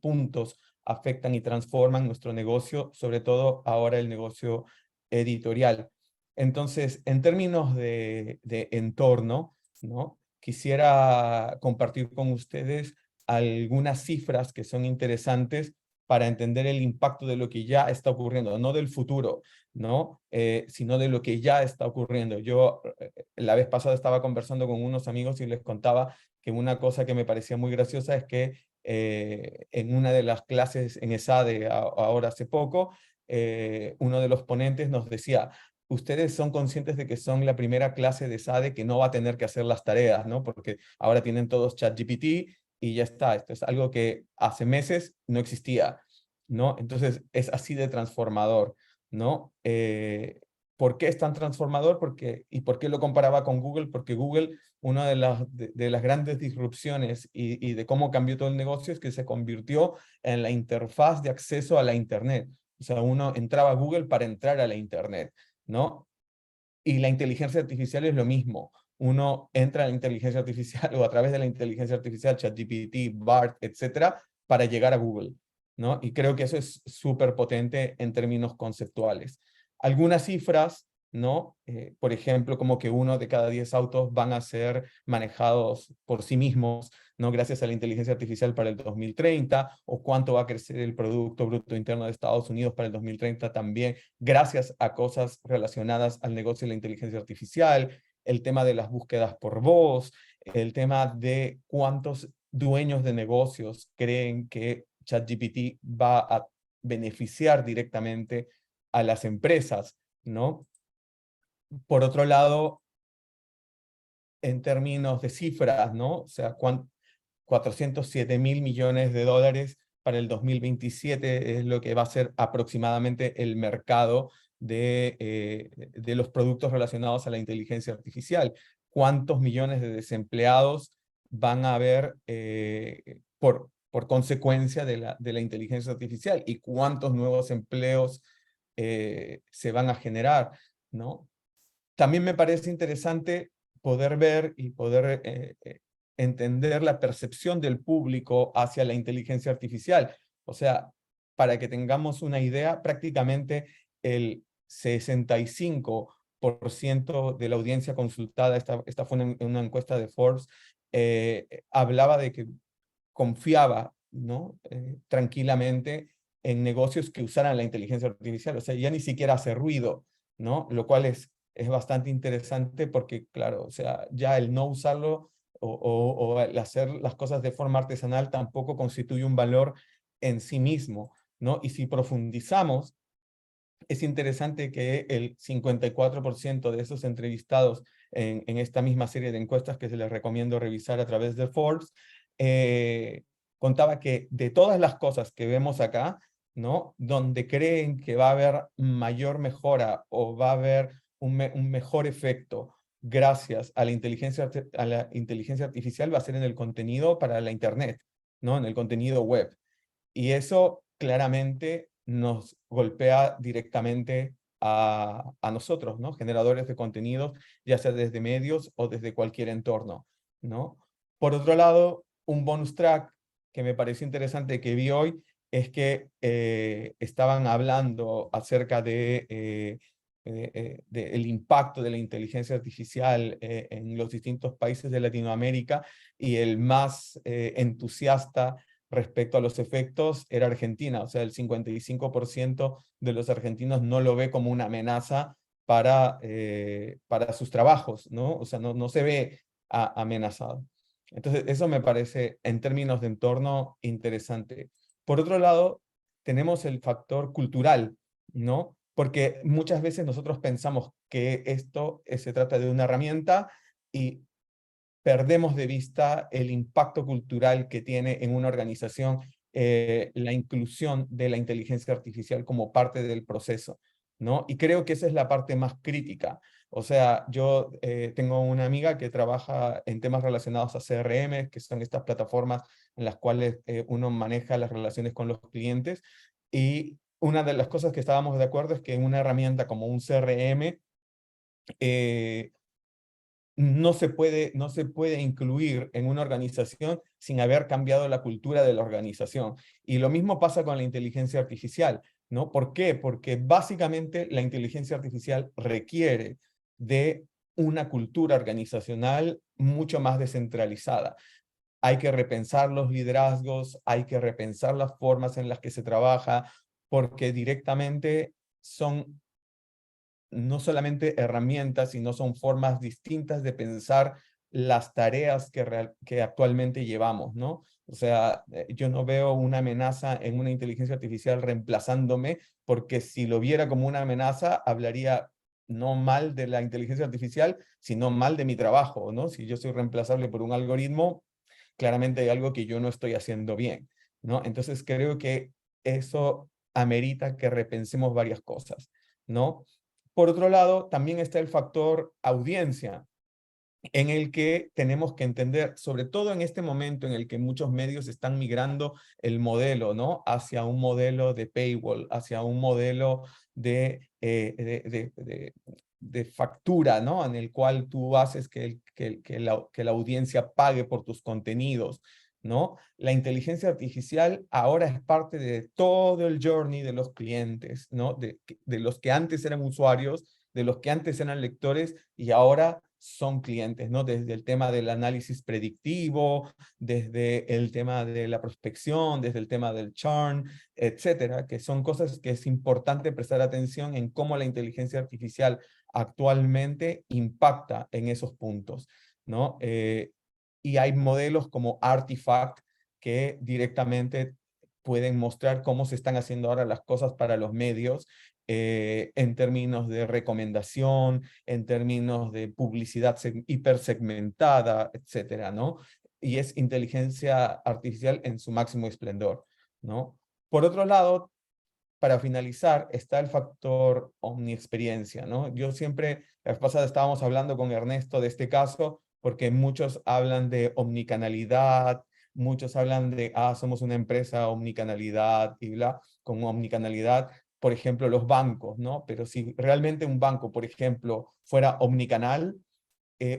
Speaker 6: puntos afectan y transforman nuestro negocio, sobre todo ahora el negocio editorial. Entonces, en términos de entorno, ¿no? Quisiera compartir con ustedes algunas cifras que son interesantes para entender el impacto de lo que ya está ocurriendo, no del futuro, ¿no? Sino de lo que ya está ocurriendo. Yo la vez pasada estaba conversando con unos amigos y les contaba que una cosa que me parecía muy graciosa es que en una de las clases en ESADE ahora hace poco, uno de los ponentes nos decía, ustedes son conscientes de que son la primera clase de SADE que no va a tener que hacer las tareas, ¿no? Porque ahora tienen todos ChatGPT y ya está. Esto es algo que hace meses no existía, ¿no? Entonces es así de transformador, ¿no? ¿Por qué es tan transformador? ¿Y por qué lo comparaba con Google? Porque Google, una de las grandes disrupciones y de cómo cambió todo el negocio es que se convirtió en la interfaz de acceso a la Internet. O sea, uno entraba a Google para entrar a la Internet, ¿no? Y la inteligencia artificial es lo mismo. Uno entra a la inteligencia artificial o a través de la inteligencia artificial, ChatGPT, BART, etcétera, para llegar a Google, ¿no? Y creo que eso es súper potente en términos conceptuales. Algunas cifras, ¿no? Por ejemplo, como que 1 de cada 10 autos van a ser manejados por sí mismos, ¿no? Gracias a la inteligencia artificial para el 2030, o cuánto va a crecer el Producto Bruto Interno de Estados Unidos para el 2030 también, gracias a cosas relacionadas al negocio de la inteligencia artificial, el tema de las búsquedas por voz, el tema de cuántos dueños de negocios creen que ChatGPT va a beneficiar directamente a las empresas, ¿no? Por otro lado, en términos de cifras, ¿no? O sea, 407.000 millones de dólares para el 2027 es lo que va a ser aproximadamente el mercado de los productos relacionados a la inteligencia artificial. ¿Cuántos millones de desempleados van a haber por consecuencia de la inteligencia artificial? ¿Y cuántos nuevos empleos se van a generar, ¿no? También me parece interesante poder ver y poder entender la percepción del público hacia la inteligencia artificial. O sea, para que tengamos una idea, prácticamente el 65% de la audiencia consultada, esta fue una encuesta de Forbes, hablaba de que confiaba, ¿no? Tranquilamente en negocios que usaran la inteligencia artificial. O sea, ya ni siquiera hace ruido, ¿no? Lo cual es bastante interesante porque, claro, o sea, ya el no usarlo o el hacer las cosas de forma artesanal tampoco constituye un valor en sí mismo, ¿no? Y si profundizamos, es interesante que el 54% de esos entrevistados en esta misma serie de encuestas que se les recomiendo revisar a través de Forbes, contaba que de todas las cosas que vemos acá, ¿no? Donde creen que va a haber mayor mejora o va a haber un mejor efecto gracias a la inteligencia artificial va a ser en el contenido para la Internet, ¿no? En el contenido web. Y eso claramente nos golpea directamente a nosotros, ¿no? Generadores de contenidos, ya sea desde medios o desde cualquier entorno, ¿no? Por otro lado, un bonus track que me pareció interesante que vi hoy es que estaban hablando acerca de el impacto de la inteligencia artificial en los distintos países de Latinoamérica, y el más entusiasta respecto a los efectos era Argentina. O sea, el 55% de los argentinos no lo ve como una amenaza para sus trabajos, ¿no? O sea, no se ve amenazado. Entonces, eso me parece, en términos de entorno, interesante. Por otro lado, tenemos el factor cultural, ¿no? Porque muchas veces nosotros pensamos que esto se trata de una herramienta y perdemos de vista el impacto cultural que tiene en una organización la inclusión de la inteligencia artificial como parte del proceso, ¿no? Y creo que esa es la parte más crítica. O sea, yo tengo una amiga que trabaja en temas relacionados a CRM, que son estas plataformas en las cuales uno maneja las relaciones con los clientes, y una de las cosas que estábamos de acuerdo es que una herramienta como un CRM no se puede incluir en una organización sin haber cambiado la cultura de la organización. Y lo mismo pasa con la inteligencia artificial, ¿no? ¿Por qué? Porque básicamente la inteligencia artificial requiere de una cultura organizacional mucho más descentralizada. Hay que repensar los liderazgos, hay que repensar las formas en las que se trabaja, porque directamente son no solamente herramientas, sino son formas distintas de pensar las tareas que actualmente llevamos, ¿no? O sea, yo no veo una amenaza en una inteligencia artificial reemplazándome, porque si lo viera como una amenaza, hablaría no mal de la inteligencia artificial, sino mal de mi trabajo, ¿no? Si yo soy reemplazable por un algoritmo, claramente hay algo que yo no estoy haciendo bien, ¿no? Entonces creo que eso amerita que repensemos varias cosas, ¿no? Por otro lado, también está el factor audiencia, en el que tenemos que entender, sobre todo en este momento en el que muchos medios están migrando el modelo, ¿no? Hacia un modelo de paywall, hacia un modelo de factura, ¿no? En el cual tú haces que la audiencia pague por tus contenidos, ¿no? La inteligencia artificial ahora es parte de todo el journey de los clientes, ¿no? De los que antes eran usuarios, de los que antes eran lectores y ahora son clientes, ¿no? Desde el tema del análisis predictivo, desde el tema de la prospección, desde el tema del churn, etcétera, que son cosas que es importante prestar atención en cómo la inteligencia artificial actualmente impacta en esos puntos, ¿no? Y hay modelos como Artifact que directamente pueden mostrar cómo se están haciendo ahora las cosas para los medios en términos de recomendación, en términos de publicidad hipersegmentada, etcétera, ¿no? Y es inteligencia artificial en su máximo esplendor, ¿no? Por otro lado, para finalizar, está el factor omniexperiencia, ¿no? Yo siempre, la vez pasada estábamos hablando con Ernesto de este caso, porque muchos hablan de omnicanalidad, muchos hablan de, somos una empresa omnicanalidad y bla, con omnicanalidad, por ejemplo, los bancos, ¿no? Pero si realmente un banco, por ejemplo, fuera omnicanal,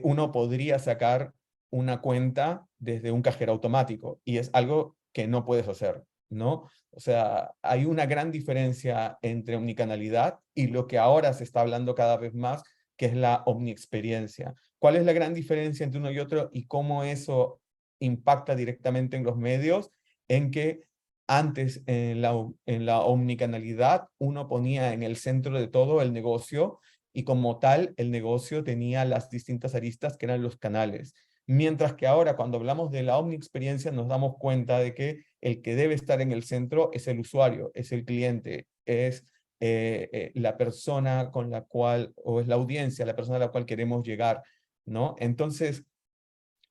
Speaker 6: uno podría sacar una cuenta desde un cajero automático, y es algo que no puedes hacer, ¿no? O sea, hay una gran diferencia entre omnicanalidad y lo que ahora se está hablando cada vez más, que es la omniexperiencia. ¿Cuál es la gran diferencia entre uno y otro y cómo eso impacta directamente en los medios? En que antes en la omnicanalidad uno ponía en el centro de todo el negocio, y como tal el negocio tenía las distintas aristas que eran los canales. Mientras que ahora, cuando hablamos de la omniexperiencia, nos damos cuenta de que el que debe estar en el centro es el usuario, es el cliente, es la persona con la cual, o es la audiencia, la persona a la cual queremos llegar, ¿no? Entonces,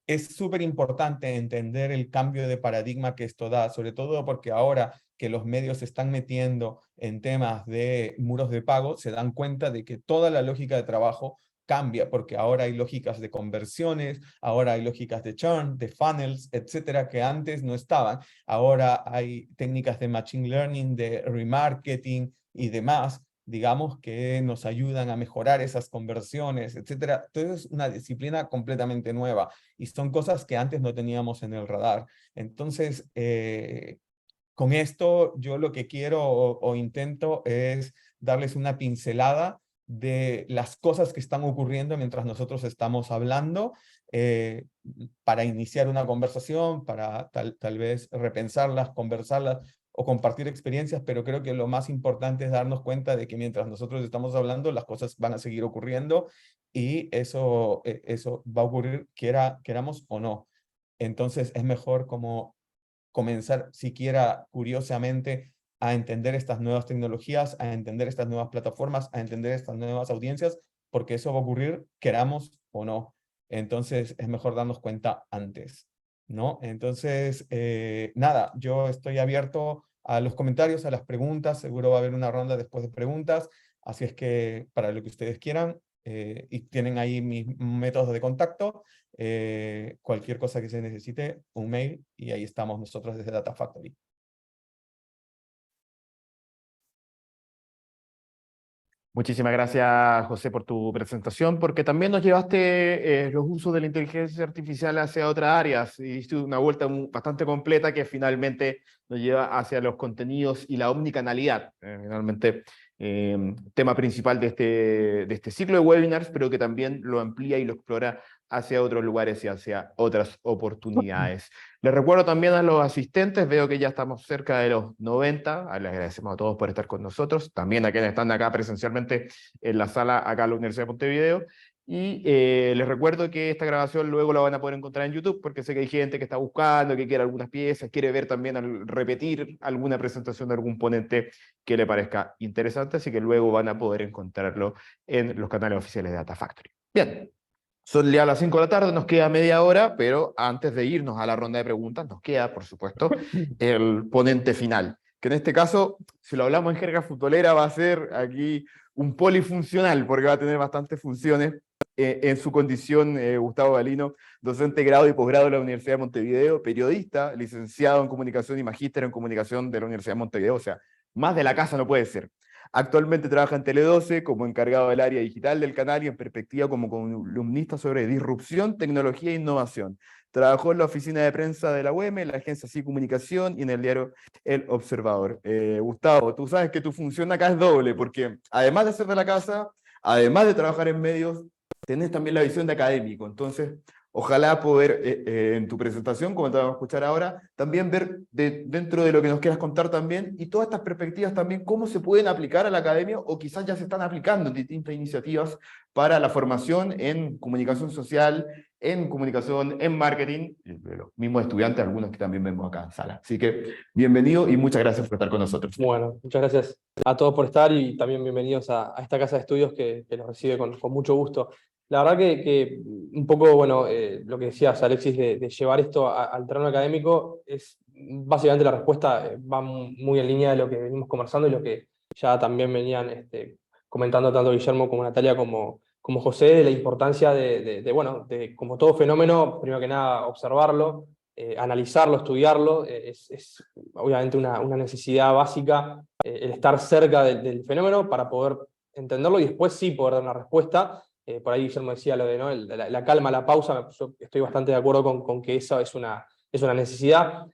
Speaker 6: es súper importante entender el cambio de paradigma que esto da, sobre todo porque ahora que los medios se están metiendo en temas de muros de pago, se dan cuenta de que toda la lógica de trabajo cambia, porque ahora hay lógicas de conversiones, ahora hay lógicas de churn, de funnels, etcétera, que antes no estaban. Ahora hay técnicas de machine learning, de remarketing y demás, digamos, que nos ayudan a mejorar esas conversiones, etcétera. Entonces es una disciplina completamente nueva y son cosas que antes no teníamos en el radar. Entonces, con esto yo lo que quiero o intento es darles una pincelada de las cosas que están ocurriendo mientras nosotros estamos hablando, para iniciar una conversación, para tal vez repensarlas, conversarlas o compartir experiencias, pero creo que lo más importante es darnos cuenta de que mientras nosotros estamos hablando, las cosas van a seguir ocurriendo y eso va a ocurrir queramos o no. Entonces es mejor como comenzar siquiera curiosamente a entender estas nuevas tecnologías, a entender estas nuevas plataformas, a entender estas nuevas audiencias, porque eso va a ocurrir queramos o no. Entonces es mejor darnos cuenta antes, ¿no? Entonces, nada, yo estoy abierto a los comentarios, a las preguntas, seguro va a haber una ronda después de preguntas, así es que para lo que ustedes quieran, y tienen ahí mis métodos de contacto, cualquier cosa que se necesite, un mail, y ahí estamos nosotros desde Data Factory.
Speaker 3: Muchísimas gracias, José, por tu presentación, porque también nos llevaste los usos de la inteligencia artificial hacia otras áreas. Y hiciste una vuelta bastante completa que finalmente nos lleva hacia los contenidos y la omnicanalidad. Finalmente, tema principal de este ciclo de webinars, pero que también lo amplía y lo explora hacia otros lugares y hacia otras oportunidades. Les recuerdo también a los asistentes, veo que ya estamos cerca de los 90, les agradecemos a todos por estar con nosotros, también a quienes están acá presencialmente en la sala acá en la Universidad de Montevideo, y les recuerdo que esta grabación luego la van a poder encontrar en YouTube, porque sé que hay gente que está buscando, que quiere algunas piezas, quiere ver también, repetir alguna presentación de algún ponente que le parezca interesante, así que luego van a poder encontrarlo en los canales oficiales de Data Factory. Bien. Son ya las 5 de la tarde, nos queda media hora, pero antes de irnos a la ronda de preguntas, nos queda, por supuesto, el ponente final, que en este caso, si lo hablamos en jerga futbolera, va a ser aquí un polifuncional, porque va a tener bastantes funciones en su condición. Gustavo Balino, docente de grado y posgrado de la Universidad de Montevideo, periodista, licenciado en comunicación y magíster en comunicación de la Universidad de Montevideo, o sea, más de la casa no puede ser. Actualmente trabaja en Tele12 como encargado del área digital del canal y en perspectiva como columnista sobre disrupción, tecnología e innovación. Trabajó en la oficina de prensa de la UEM, en la agencia Sí Comunicación y en el diario El Observador. Gustavo, tú sabes que tu función acá es doble, porque además de ser de la casa, además de trabajar en medios, tenés también la visión de académico. Entonces, ojalá poder en tu presentación, como te vamos a escuchar ahora, también ver dentro de lo que nos quieras contar también, y todas estas perspectivas también, cómo se pueden aplicar a la academia, o quizás ya se están aplicando en distintas iniciativas para la formación en comunicación social, en comunicación, en marketing, de los mismos estudiantes, algunos que también vemos acá en sala. Así que, bienvenido y muchas gracias por estar con nosotros.
Speaker 7: Bueno, muchas gracias a todos por estar y también bienvenidos a esta casa de estudios que nos recibe con mucho gusto. La verdad que un poco, bueno, lo que decías, Alexis, de llevar esto al terreno académico, es básicamente la respuesta va muy en línea de lo que venimos conversando y lo que ya también venían comentando tanto Guillermo como Natalia como José, de la importancia bueno, de como todo fenómeno, primero que nada, observarlo, analizarlo, estudiarlo. Es obviamente una necesidad básica el estar cerca del fenómeno para poder entenderlo y después sí poder dar una respuesta. Por ahí Guillermo decía lo de, ¿no?, la calma, la pausa. Yo estoy bastante de acuerdo con que eso es una necesidad,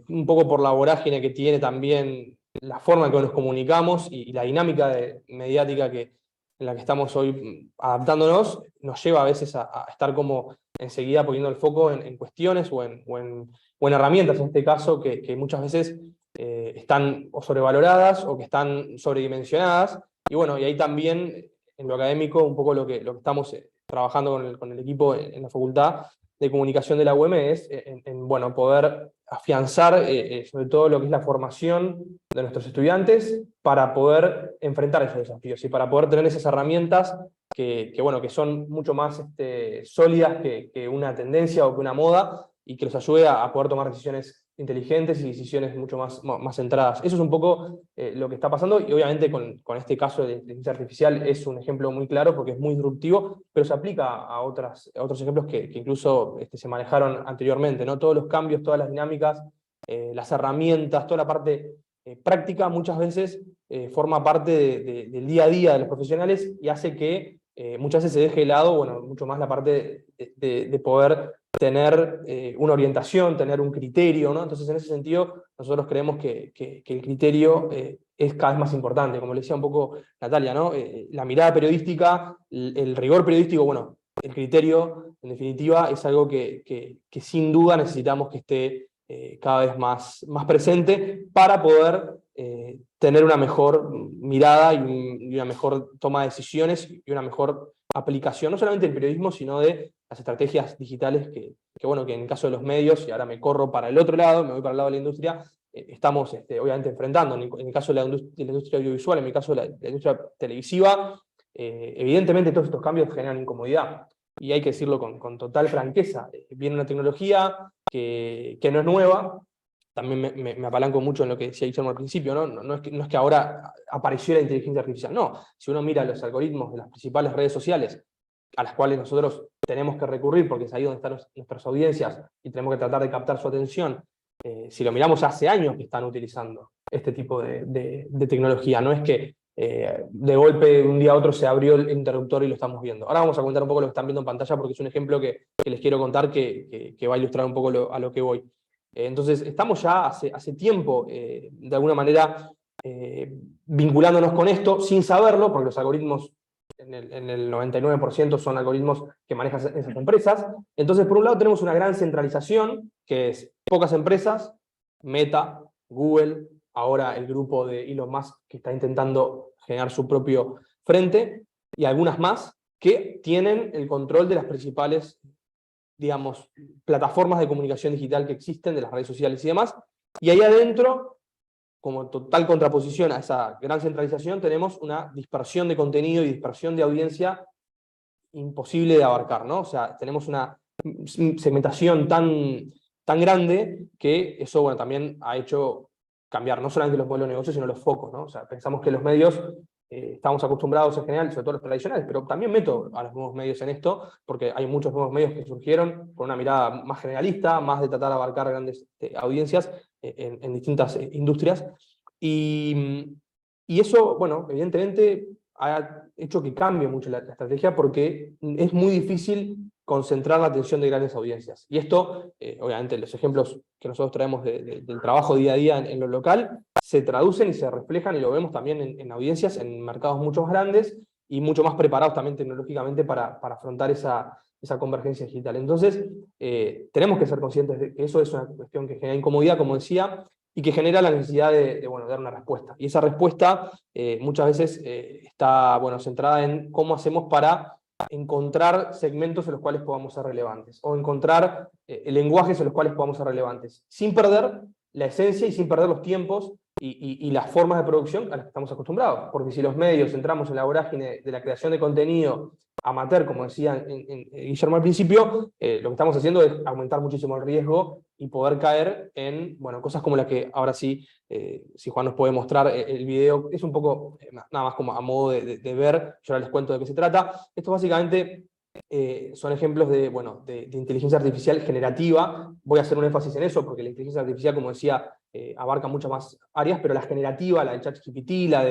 Speaker 7: un poco por la vorágine que tiene también la forma en que nos comunicamos y la dinámica mediática en la que estamos hoy adaptándonos, nos lleva a veces a estar como enseguida poniendo el foco en cuestiones o en herramientas, en este caso, que muchas veces están o sobrevaloradas o que están sobredimensionadas. Y bueno, y ahí también en lo académico, un poco lo que estamos trabajando con el equipo en la Facultad de Comunicación de la UEM es bueno, poder afianzar sobre todo lo que es la formación de nuestros estudiantes para poder enfrentar esos desafíos y para poder tener esas herramientas bueno, que son mucho más sólidas que una tendencia o que una moda, y que los ayude a poder tomar decisiones inteligentes y decisiones mucho más centradas. Eso es un poco lo que está pasando, y obviamente con este caso de inteligencia artificial es un ejemplo muy claro porque es muy disruptivo, pero se aplica a otros ejemplos que incluso se manejaron anteriormente, ¿no? Todos los cambios, todas las dinámicas, las herramientas, toda la parte práctica muchas veces forma parte del día a día de los profesionales y hace que muchas veces se deje de lado, bueno, mucho más la parte de poder tener una orientación, tener un criterio, ¿no? Entonces, en ese sentido, nosotros creemos que el criterio es cada vez más importante, como le decía un poco Natalia, ¿no? La mirada periodística, el rigor periodístico, bueno, el criterio, en definitiva, es algo que sin duda necesitamos que esté cada vez más presente para poder tener una mejor mirada y una mejor toma de decisiones y una mejor aplicación, no solamente del periodismo, sino de las estrategias digitales que bueno, que en el caso de los medios, y ahora me corro para el otro lado, me voy para el lado de la industria, estamos obviamente enfrentando, en el caso de la industria audiovisual, en el caso de la industria televisiva, evidentemente todos estos cambios generan incomodidad, y hay que decirlo con total franqueza. Viene una tecnología que no es nueva. También me apalanco mucho en lo que decía Guillermo al principio, ¿no? No es que ahora apareció la inteligencia artificial, no. Si uno mira los algoritmos de las principales redes sociales, a las cuales nosotros tenemos que recurrir, porque es ahí donde están nuestras audiencias, y tenemos que tratar de captar su atención, si lo miramos hace años que están utilizando este tipo de tecnología, no es que de golpe de un día a otro se abrió el interruptor y lo estamos viendo. Ahora vamos a comentar un poco lo que están viendo en pantalla, porque es un ejemplo que les quiero contar que va a ilustrar un poco a lo que voy. Entonces, estamos ya hace tiempo, de alguna manera, vinculándonos con esto, sin saberlo, porque los algoritmos en el 99% son algoritmos que manejan esas empresas. Entonces, por un lado tenemos una gran centralización, que es pocas empresas, Meta, Google, ahora el grupo de Elon Musk que está intentando generar su propio frente, y algunas más que tienen el control de las principales, digamos, plataformas de comunicación digital que existen, de las redes sociales y demás, y ahí adentro, como total contraposición a esa gran centralización, tenemos una dispersión de contenido y dispersión de audiencia imposible de abarcar, ¿no? O sea, tenemos una segmentación tan grande que eso, bueno, también ha hecho cambiar no solamente los modelos de negocio, sino los focos, ¿no? O sea, pensamos que los medios estamos acostumbrados en general, sobre todo los tradicionales, pero también meto a los nuevos medios en esto, porque hay muchos nuevos medios que surgieron con una mirada más generalista, más de tratar de abarcar grandes audiencias en distintas industrias, y eso, bueno, evidentemente ha hecho que cambie mucho la estrategia, porque es muy difícil concentrar la atención de grandes audiencias. Y esto, obviamente, los ejemplos que nosotros traemos del trabajo día a día en lo local, se traducen y se reflejan, y lo vemos también en audiencias, en mercados mucho más grandes, y mucho más preparados también tecnológicamente para afrontar esa convergencia digital. Entonces, tenemos que ser conscientes de que eso es una cuestión que genera incomodidad, como decía, y que genera la necesidad de dar una respuesta. Y esa respuesta muchas veces está, bueno, centrada en cómo hacemos para encontrar segmentos en los cuales podamos ser relevantes, o encontrar lenguajes en los cuales podamos ser relevantes, sin perder la esencia y sin perder los tiempos y las formas de producción a las que estamos acostumbrados. Porque si los medios entramos en la vorágine de la creación de contenido amateur, como decía Guillermo al principio, lo que estamos haciendo es aumentar muchísimo el riesgo y poder caer en, bueno, cosas como la que ahora sí, si Juan nos puede mostrar el video, es un poco, nada más como a modo de ver, yo ahora les cuento de qué se trata. Esto básicamente son ejemplos de inteligencia artificial generativa. Voy a hacer un énfasis en eso, porque la inteligencia artificial, como decía, abarca muchas más áreas, pero la generativa, la de ChatGPT, la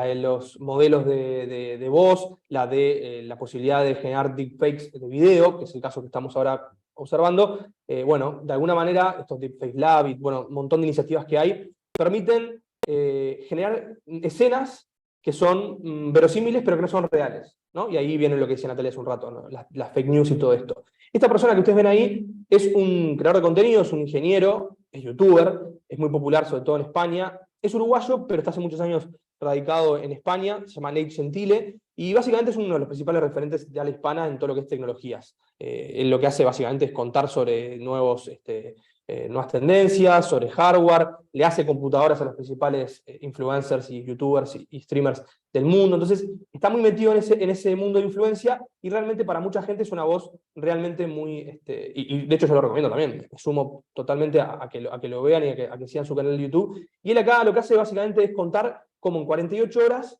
Speaker 7: de los modelos de voz, la de la posibilidad de generar deepfakes de video, que es el caso que estamos ahora observando, bueno, de alguna manera, estos Deepfake Lab y, bueno, un montón de iniciativas que hay, permiten generar escenas que son verosímiles, pero que no son reales, ¿no? Y ahí viene lo que decía Natalia hace un rato, ¿no? Las fake news y todo esto. Esta persona que ustedes ven ahí es un creador de contenido, es un ingeniero, es youtuber, es muy popular sobre todo en España, es uruguayo, pero está hace muchos años radicado en España, se llama Nate Gentile, y básicamente es uno de los principales referentes de habla hispana en todo lo que es tecnologías. Él lo que hace básicamente es contar sobre nuevos nuevas tendencias, sobre hardware, le hace computadoras a los principales influencers y youtubers y streamers del mundo. Entonces está muy metido en ese mundo de influencia, y realmente para mucha gente es una voz realmente muy... y de hecho yo lo recomiendo también, me sumo totalmente a que lo vean y a que sigan su canal de YouTube. Y él acá lo que hace básicamente es contar cómo en 48 horas,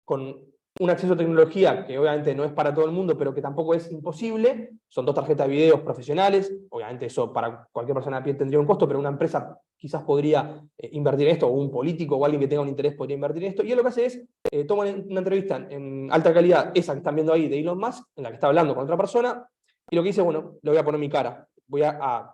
Speaker 7: con un acceso a tecnología que obviamente no es para todo el mundo, pero que tampoco es imposible, son 2 tarjetas de video profesionales, obviamente eso para cualquier persona a pie tendría un costo, pero una empresa quizás podría invertir en esto, o un político o alguien que tenga un interés podría invertir en esto, y él lo que hace es, toma una entrevista en alta calidad, esa que están viendo ahí de Elon Musk, en la que está hablando con otra persona, y lo que dice, bueno, le voy a poner mi cara, voy a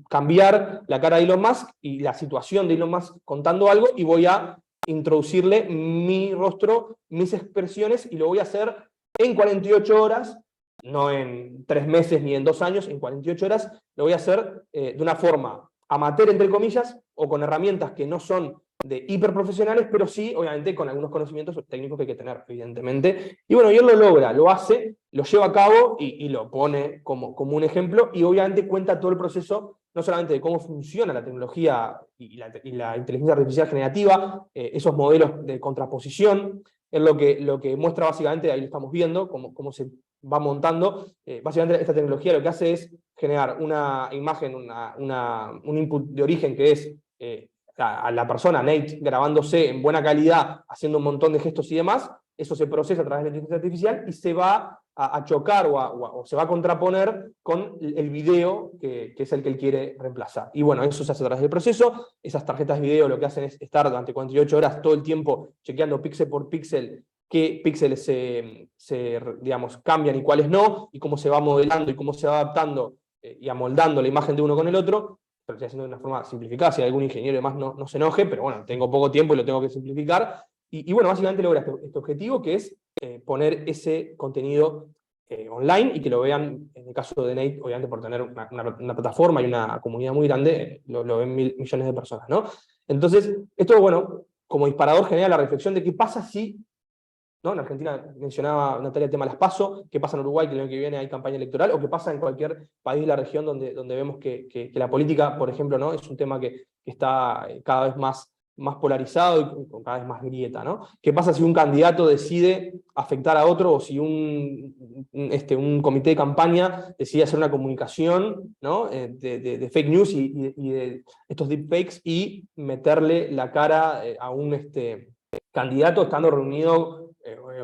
Speaker 7: cambiar la cara de Elon Musk y la situación de Elon Musk contando algo, y voy a introducirle mi rostro, mis expresiones, y lo voy a hacer en 48 horas, no en 3 meses ni en 2 años, en 48 horas, lo voy a hacer de una forma amateur, entre comillas, o con herramientas que no son de hiperprofesionales, pero sí, obviamente, con algunos conocimientos técnicos que hay que tener, evidentemente. Y bueno, y él lo logra, lo hace, lo lleva a cabo y lo pone como un ejemplo, y obviamente cuenta todo el proceso, no solamente de cómo funciona la tecnología y la inteligencia artificial generativa, esos modelos de contraposición, es lo que muestra básicamente, ahí lo estamos viendo, cómo se va montando. Básicamente esta tecnología lo que hace es generar una imagen, un input de origen que es a la persona, Nate, grabándose en buena calidad, haciendo un montón de gestos y demás. Eso se procesa a través de la inteligencia artificial y se va a chocar o se va a contraponer con el video que es el que él quiere reemplazar. Y bueno, eso se hace a través del proceso. Esas tarjetas de video lo que hacen es estar durante 48 horas todo el tiempo chequeando píxel por píxel qué píxeles digamos, cambian y cuáles no, y cómo se va modelando y cómo se va adaptando y amoldando la imagen de uno con el otro. Lo estoy haciendo de una forma simplificada, si hay algún ingeniero y demás no se enoje, pero bueno, tengo poco tiempo y lo tengo que simplificar. Y bueno, básicamente logra este objetivo, que es poner ese contenido online y que lo vean, en el caso de Nate, obviamente por tener una plataforma y una comunidad muy grande, lo ven millones de personas, ¿no? Entonces, esto, bueno, como disparador genera la reflexión de qué pasa si, ¿no? En Argentina mencionaba Natalia el tema de las PASO, qué pasa en Uruguay, que el año que viene hay campaña electoral, o qué pasa en cualquier país de la región donde vemos que la política, por ejemplo, ¿no? Es un tema que está cada vez más polarizado y con cada vez más grieta, ¿no? ¿Qué pasa si un candidato decide afectar a otro, o si un comité de campaña decide hacer una comunicación, ¿no? de fake news y de estos deepfakes, y meterle la cara a un candidato estando reunido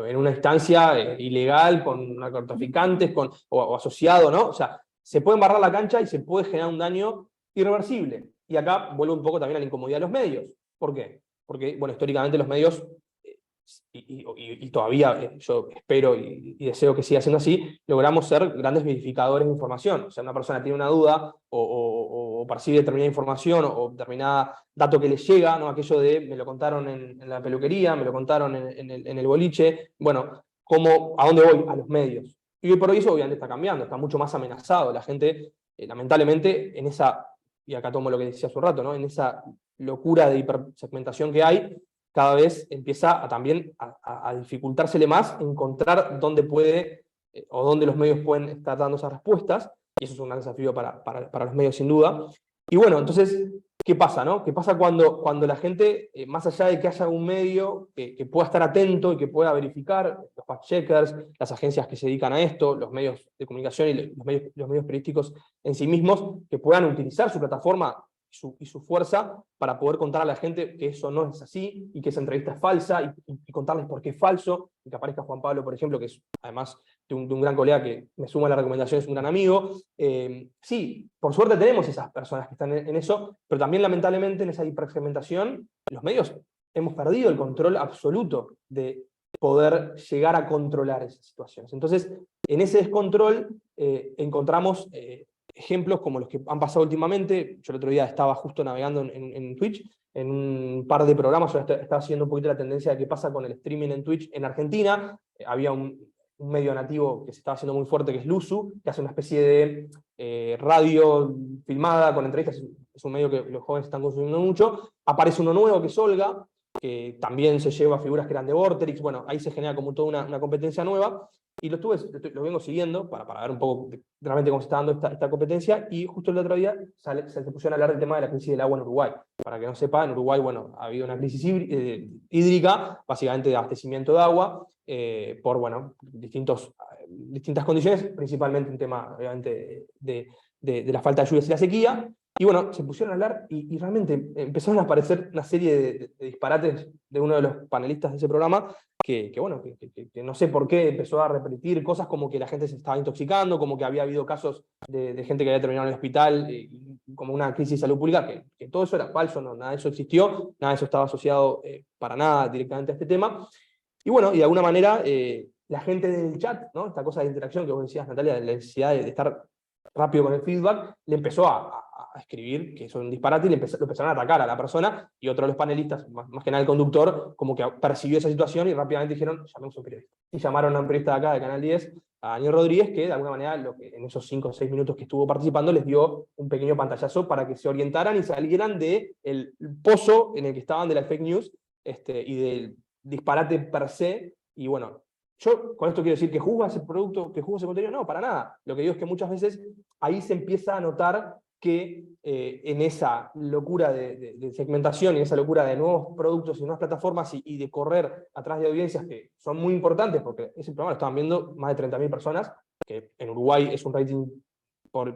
Speaker 7: en una instancia ilegal con narcotraficantes o asociado, ¿no? O sea, se puede embarrar la cancha y se puede generar un daño irreversible. Y acá vuelve un poco también a la incomodidad de los medios. ¿Por qué? Porque, bueno, históricamente los medios, y todavía yo espero y deseo que siga siendo así, logramos ser grandes verificadores de información. O sea, una persona tiene una duda o percibe determinada información o determinado dato que le llega, ¿no? Aquello de me lo contaron en la peluquería, me lo contaron en el boliche. Bueno, ¿a dónde voy? A los medios. Y hoy por hoy eso obviamente está cambiando, está mucho más amenazado. La gente, lamentablemente, en esa, y acá tomo lo que decía hace un rato, ¿no? En esa locura de hipersegmentación que hay, cada vez empieza también a dificultársele más encontrar dónde puede o dónde los medios pueden estar dando esas respuestas, y eso es un gran desafío para los medios sin duda. Y bueno, entonces, ¿qué pasa, no? ¿Qué pasa cuando la gente, más allá de que haya un medio que pueda estar atento y que pueda verificar, los fact-checkers, las agencias que se dedican a esto, los medios de comunicación y los medios periodísticos en sí mismos, que puedan utilizar su plataforma y su fuerza para poder contar a la gente que eso no es así, y que esa entrevista es falsa, y contarles por qué es falso, y que aparezca Juan Pablo, por ejemplo, que es además de un gran colega que me suma a la recomendación, es un gran amigo. Sí, por suerte tenemos esas personas que están en eso, pero también lamentablemente en esa hipersegmentación los medios hemos perdido el control absoluto de poder llegar a controlar esas situaciones. Entonces, en ese descontrol encontramos ejemplos como los que han pasado últimamente. Yo el otro día estaba justo navegando en Twitch, en un par de programas, yo estaba siguiendo un poquito la tendencia de qué pasa con el streaming en Twitch en Argentina. Había un medio nativo que se estaba haciendo muy fuerte, que es Luzu, que hace una especie de radio filmada con entrevistas. Es un medio que los jóvenes están consumiendo mucho. Aparece uno nuevo, que es Olga, que también se lleva figuras que eran de Vorterix. Bueno, ahí se genera como toda una competencia nueva. y lo vengo siguiendo para ver un poco realmente cómo se está dando esta competencia, y justo el otro día se pusieron a hablar del tema de la crisis del agua en Uruguay. Para que no sepa, en Uruguay, bueno, ha habido una crisis hídrica, básicamente de abastecimiento de agua, por, bueno, distintas condiciones, principalmente un tema, obviamente, de la falta de lluvias y la sequía. Y bueno, se pusieron a hablar y realmente empezaron a aparecer una serie de disparates de uno de los panelistas de ese programa, que no sé por qué empezó a repetir cosas como que la gente se estaba intoxicando, como que había habido casos de gente que había terminado en el hospital, como una crisis de salud pública, que todo eso era falso, no, nada de eso existió, nada de eso estaba asociado para nada directamente a este tema. Y bueno, y de alguna manera la gente del chat, ¿no? Esta cosa de interacción que vos decías, Natalia, de la necesidad de estar rápido con el feedback, le empezó a escribir que eso es un disparate y lo empezaron a atacar a la persona, y otro de los panelistas, más que nada el conductor, como que percibió esa situación y rápidamente dijeron, llamemos a un periodista. Y llamaron a un periodista de acá, de Canal 10, a Daniel Rodríguez, que de alguna manera en esos 5 o 6 minutos que estuvo participando les dio un pequeño pantallazo para que se orientaran y salieran del pozo en el que estaban de la fake news y del disparate per se. Y bueno, yo con esto quiero decir que juzga ese producto, que juzga ese contenido, no, para nada. Lo que digo es que muchas veces ahí se empieza a notar que en esa locura de segmentación y esa locura de nuevos productos y nuevas plataformas y de correr atrás de audiencias que son muy importantes, porque ese programa lo estaban viendo más de 30.000 personas, que en Uruguay es un rating,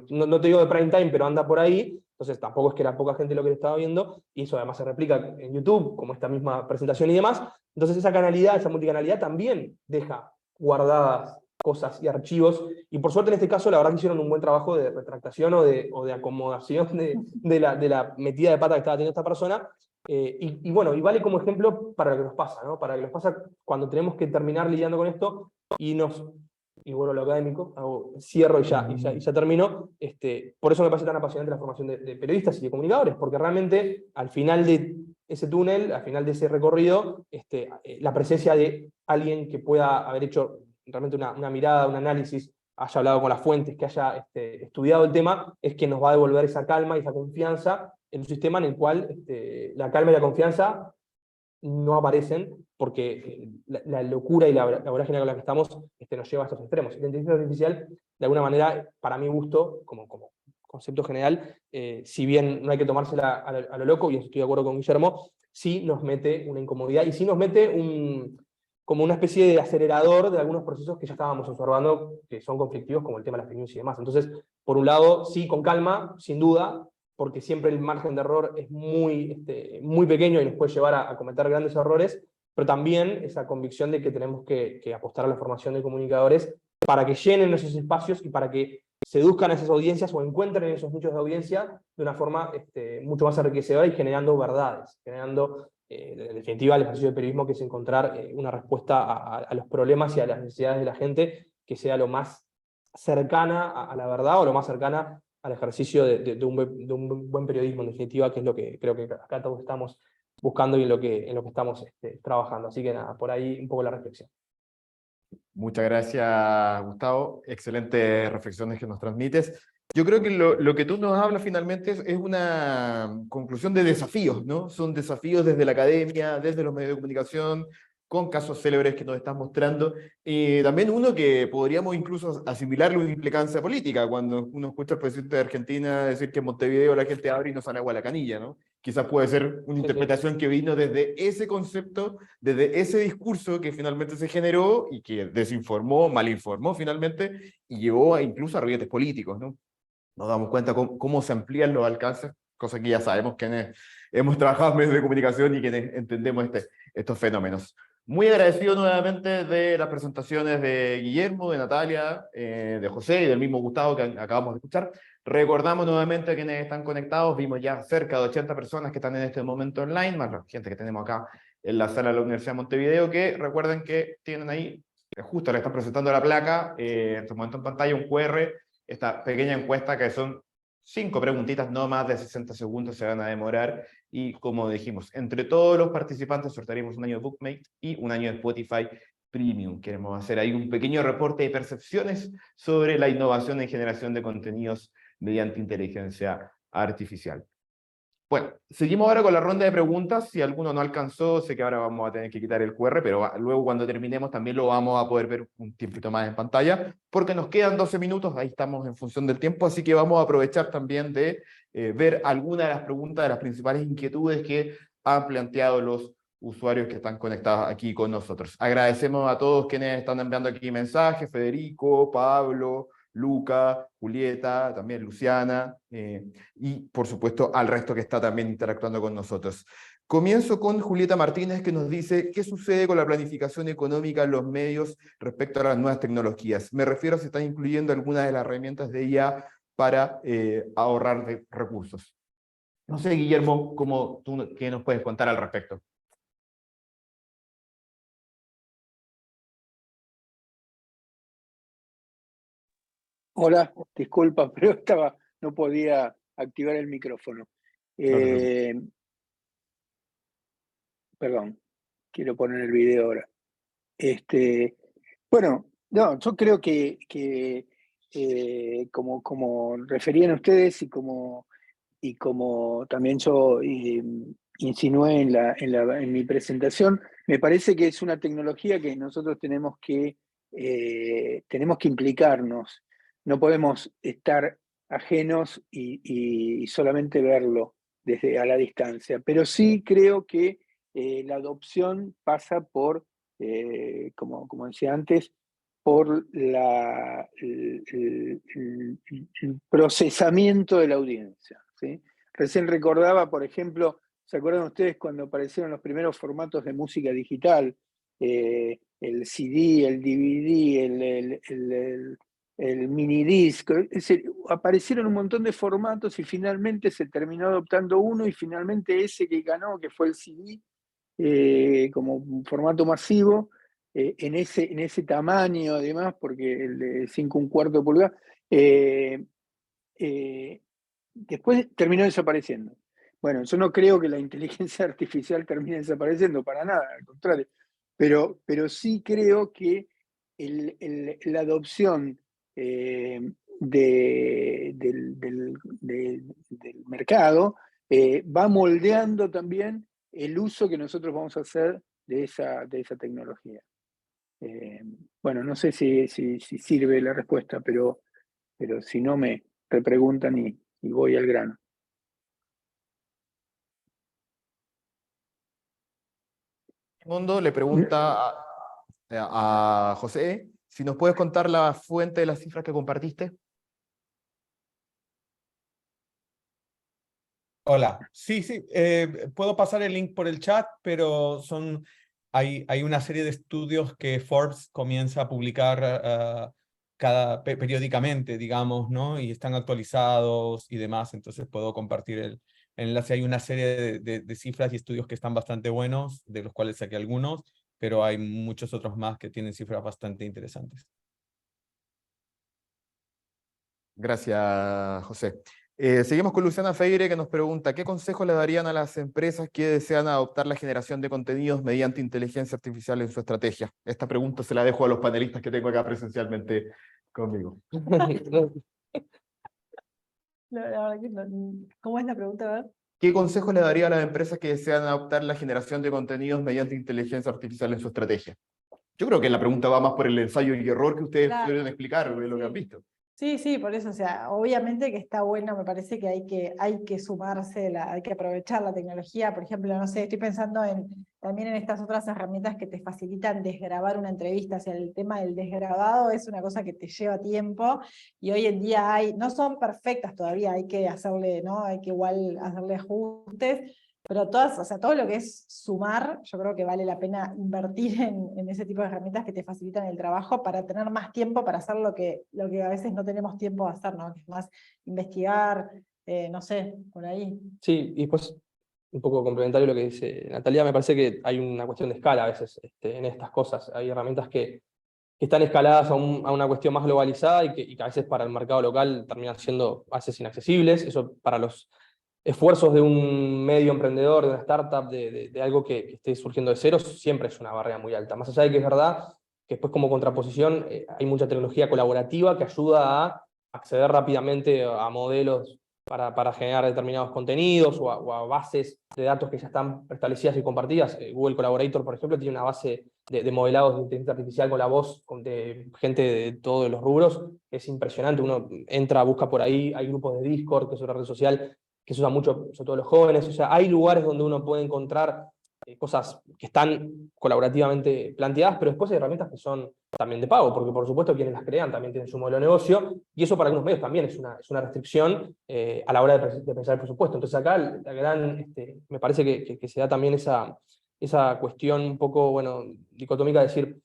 Speaker 7: no te digo de prime time, pero anda por ahí, entonces tampoco es que era poca gente lo que lo estaba viendo, y eso además se replica en YouTube, como esta misma presentación y demás. Entonces esa canalidad, esa multicanalidad también deja guardadas cosas y archivos, y por suerte en este caso la verdad que hicieron un buen trabajo de retractación o de acomodación de la metida de pata que estaba teniendo esta persona, y bueno, y vale como ejemplo para lo que nos pasa, ¿no? Para lo que nos pasa cuando tenemos que terminar lidiando con esto, y vuelvo a lo académico, cierro y ya termino. Por eso me parece tan apasionante la formación de periodistas y de comunicadores, porque realmente al final de ese túnel, al final de ese recorrido, la presencia de alguien que pueda haber hecho realmente una mirada, un análisis, haya hablado con las fuentes, que haya estudiado el tema, es que nos va a devolver esa calma y esa confianza en un sistema en el cual la calma y la confianza no aparecen, porque la locura y la vorágine con la que estamos nos lleva a estos extremos. La inteligencia artificial, de alguna manera, para mi gusto, como concepto general, si bien no hay que tomársela a lo loco, y estoy de acuerdo con Guillermo, sí nos mete una incomodidad y sí nos mete como una especie de acelerador de algunos procesos que ya estábamos observando que son conflictivos, como el tema de las fake news y demás. Entonces, por un lado, sí, con calma, sin duda, porque siempre el margen de error es muy pequeño y nos puede llevar a cometer grandes errores, pero también esa convicción de que tenemos que apostar a la formación de comunicadores para que llenen esos espacios y para que seduzcan a esas audiencias o encuentren esos nichos de audiencia de una forma mucho más enriquecedora y generando verdades, generando, en definitiva, el ejercicio del periodismo, que es encontrar una respuesta a los problemas y a las necesidades de la gente que sea lo más cercana a la verdad o lo más cercana al ejercicio de un buen periodismo, en definitiva, que es lo que creo que acá todos estamos buscando y en lo que estamos trabajando. Así que nada, por ahí un poco la reflexión.
Speaker 3: Muchas gracias, Gustavo. Excelentes reflexiones que nos transmites. Yo creo que lo que tú nos hablas finalmente es una conclusión de desafíos, ¿no? Son desafíos desde la academia, desde los medios de comunicación, con casos célebres que nos estás mostrando. Y también uno que podríamos incluso asimilarle una implicancia política, cuando uno escucha al presidente de Argentina decir que en Montevideo la gente abre y no sale agua a la canilla, ¿no? Quizás puede ser una interpretación que vino desde ese concepto, desde ese discurso que finalmente se generó y que desinformó, malinformó finalmente y llevó incluso a ribetes políticos, ¿no? Nos damos cuenta cómo se amplían los alcances, cosa que ya sabemos quienes hemos trabajado en medios de comunicación y quienes entendemos estos fenómenos. Muy agradecido nuevamente de las presentaciones de Guillermo, de Natalia, de José y del mismo Gustavo que acabamos de escuchar. Recordamos nuevamente a quienes están conectados, vimos ya cerca de 80 personas que están en este momento online, más la gente que tenemos acá en la sala de la Universidad de Montevideo, que recuerden que tienen ahí, justo le están presentando la placa, en este momento en pantalla un QR, esta pequeña encuesta que son 5 preguntitas, no más de 60 segundos se van a demorar, y como dijimos, entre todos los participantes sortearemos un año de Bookmate y un año de Spotify Premium. Queremos hacer ahí un pequeño reporte de percepciones sobre la innovación en generación de contenidos mediante inteligencia artificial. Bueno, seguimos ahora con la ronda de preguntas. Si alguno no alcanzó, sé que ahora vamos a tener que quitar el QR, pero luego cuando terminemos también lo vamos a poder ver un tiempito más en pantalla, porque nos quedan 12 minutos, ahí estamos en función del tiempo, así que vamos a aprovechar también de ver algunas de las preguntas, de las principales inquietudes que han planteado los usuarios que están conectados aquí con nosotros. Agradecemos a todos quienes están enviando aquí mensajes, Federico, Pablo, Luca, Julieta, también Luciana, y por supuesto al resto que está también interactuando con nosotros. Comienzo con Julieta Martínez, que nos dice: ¿qué sucede con la planificación económica en los medios respecto a las nuevas tecnologías? Me refiero a si están incluyendo algunas de las herramientas de IA para ahorrar recursos. No sé, Guillermo, ¿qué nos puedes contar al respecto?
Speaker 4: Hola, disculpa, pero no podía activar el micrófono. Perdón, quiero poner el video ahora. Bueno, no, yo creo que como referían ustedes y como también yo insinué en mi presentación, me parece que es una tecnología que nosotros tenemos que implicarnos. No podemos estar ajenos y solamente verlo desde a la distancia. Pero sí creo que la adopción pasa por, como decía antes, por el procesamiento de la audiencia, ¿sí? Recién recordaba, por ejemplo, ¿se acuerdan ustedes cuando aparecieron los primeros formatos de música digital? El CD, el DVD, el minidisc. Es decir, aparecieron un montón de formatos y finalmente se terminó adoptando uno, y finalmente ese que ganó, que fue el CD, como un formato masivo, en ese tamaño además, porque el de 5 1/4 pulgada, después terminó desapareciendo. Bueno, yo no creo que la inteligencia artificial termine desapareciendo, para nada, al contrario, pero sí creo que la adopción del mercado va moldeando también el uso que nosotros vamos a hacer de esa tecnología. Bueno, no sé si sirve la respuesta, pero si no me repreguntan y voy al grano.
Speaker 3: Mundo le pregunta a José si nos puedes contar la fuente de las cifras que compartiste.
Speaker 6: Hola, sí, puedo pasar el link por el chat, pero hay una serie de estudios que Forbes comienza a publicar periódicamente, digamos, ¿no? Y están actualizados y demás, entonces puedo compartir el enlace. Hay una serie de cifras y estudios que están bastante buenos, de los cuales saqué algunos, pero hay muchos otros más que tienen cifras bastante interesantes.
Speaker 3: Gracias, José. Seguimos con Luciana Feire, que nos pregunta: ¿qué consejo le darían a las empresas que desean adoptar la generación de contenidos mediante inteligencia artificial en su estrategia? Esta pregunta se la dejo a los panelistas que tengo acá presencialmente conmigo.
Speaker 5: La verdad que ¿cómo es la pregunta? A ver.
Speaker 3: ¿Qué consejo le daría a las empresas que desean adoptar la generación de contenidos mediante inteligencia artificial en su estrategia? Yo creo que la pregunta va más por el ensayo y error que ustedes suelen explicar, de lo que han visto.
Speaker 5: Sí, por eso, o sea, obviamente que está bueno, me parece que hay que sumarse, hay que aprovechar la tecnología. Por ejemplo, no sé, estoy pensando también en estas otras herramientas que te facilitan desgrabar una entrevista. O sea, el tema del desgrabado es una cosa que te lleva tiempo, y hoy en día no son perfectas todavía, hay que hacerle, ¿no? Hay que igual hacerle ajustes, pero todo lo que es sumar, yo creo que vale la pena invertir en ese tipo de herramientas que te facilitan el trabajo para tener más tiempo para hacer lo que a veces no tenemos tiempo de hacer, ¿no? Que es más investigar, no sé, por ahí.
Speaker 7: Sí, y después, un poco complementario a lo que dice Natalia, me parece que hay una cuestión de escala a veces en estas cosas. Hay herramientas que están escaladas a una cuestión más globalizada y que a veces para el mercado local terminan siendo a veces inaccesibles. Eso para los esfuerzos de un medio emprendedor, de una startup, de algo que esté surgiendo de cero, siempre es una barrera muy alta. Más allá de que es verdad que después, como contraposición, hay mucha tecnología colaborativa que ayuda a acceder rápidamente a modelos para generar determinados contenidos o a bases de datos que ya están establecidas y compartidas. Google Collaborator, por ejemplo, tiene una base de modelados de inteligencia artificial con la voz de gente de todos los rubros. Es impresionante, uno entra, busca por ahí, hay grupos de Discord, que es una red social que se usa mucho, sobre todo los jóvenes, o sea, hay lugares donde uno puede encontrar cosas que están colaborativamente planteadas, pero después hay herramientas que son también de pago, porque por supuesto quienes las crean también tienen su modelo de negocio, y eso para algunos medios también es una restricción a la hora de pensar el presupuesto. Entonces acá la gran, me parece que se da también esa cuestión un poco, bueno, dicotómica de decir,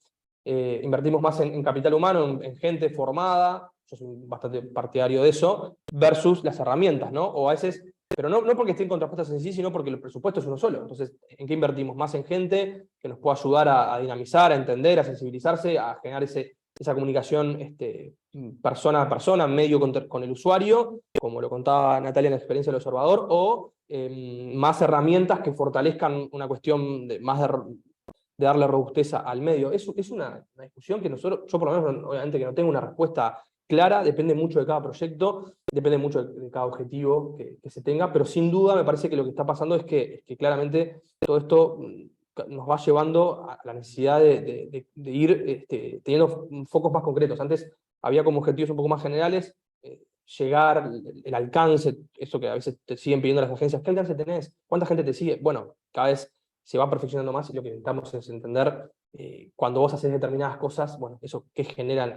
Speaker 7: invertimos más en capital humano, en gente formada, yo soy bastante partidario de eso, versus las herramientas, ¿no? O a veces, pero no porque estén contrapuestas en sí, sino porque el presupuesto es uno solo. Entonces, ¿en qué invertimos? Más en gente que nos pueda ayudar a dinamizar, a entender, a sensibilizarse, a generar esa comunicación persona a persona, medio con el usuario, como lo contaba Natalia en la experiencia del observador, o más herramientas que fortalezcan una cuestión más de darle robustez al medio. Es una discusión que nosotros, yo por lo menos, obviamente que no tengo una respuesta clara, depende mucho de cada proyecto, depende mucho de cada objetivo que se tenga, pero sin duda me parece que lo que está pasando es que claramente todo esto nos va llevando a la necesidad de ir teniendo focos más concretos. Antes había como objetivos un poco más generales, llegar, el alcance, eso que a veces te siguen pidiendo las agencias, ¿qué alcance tenés? ¿Cuánta gente te sigue? Bueno, cada vez se va perfeccionando más y lo que intentamos es entender cuando vos haces determinadas cosas, bueno, eso qué generan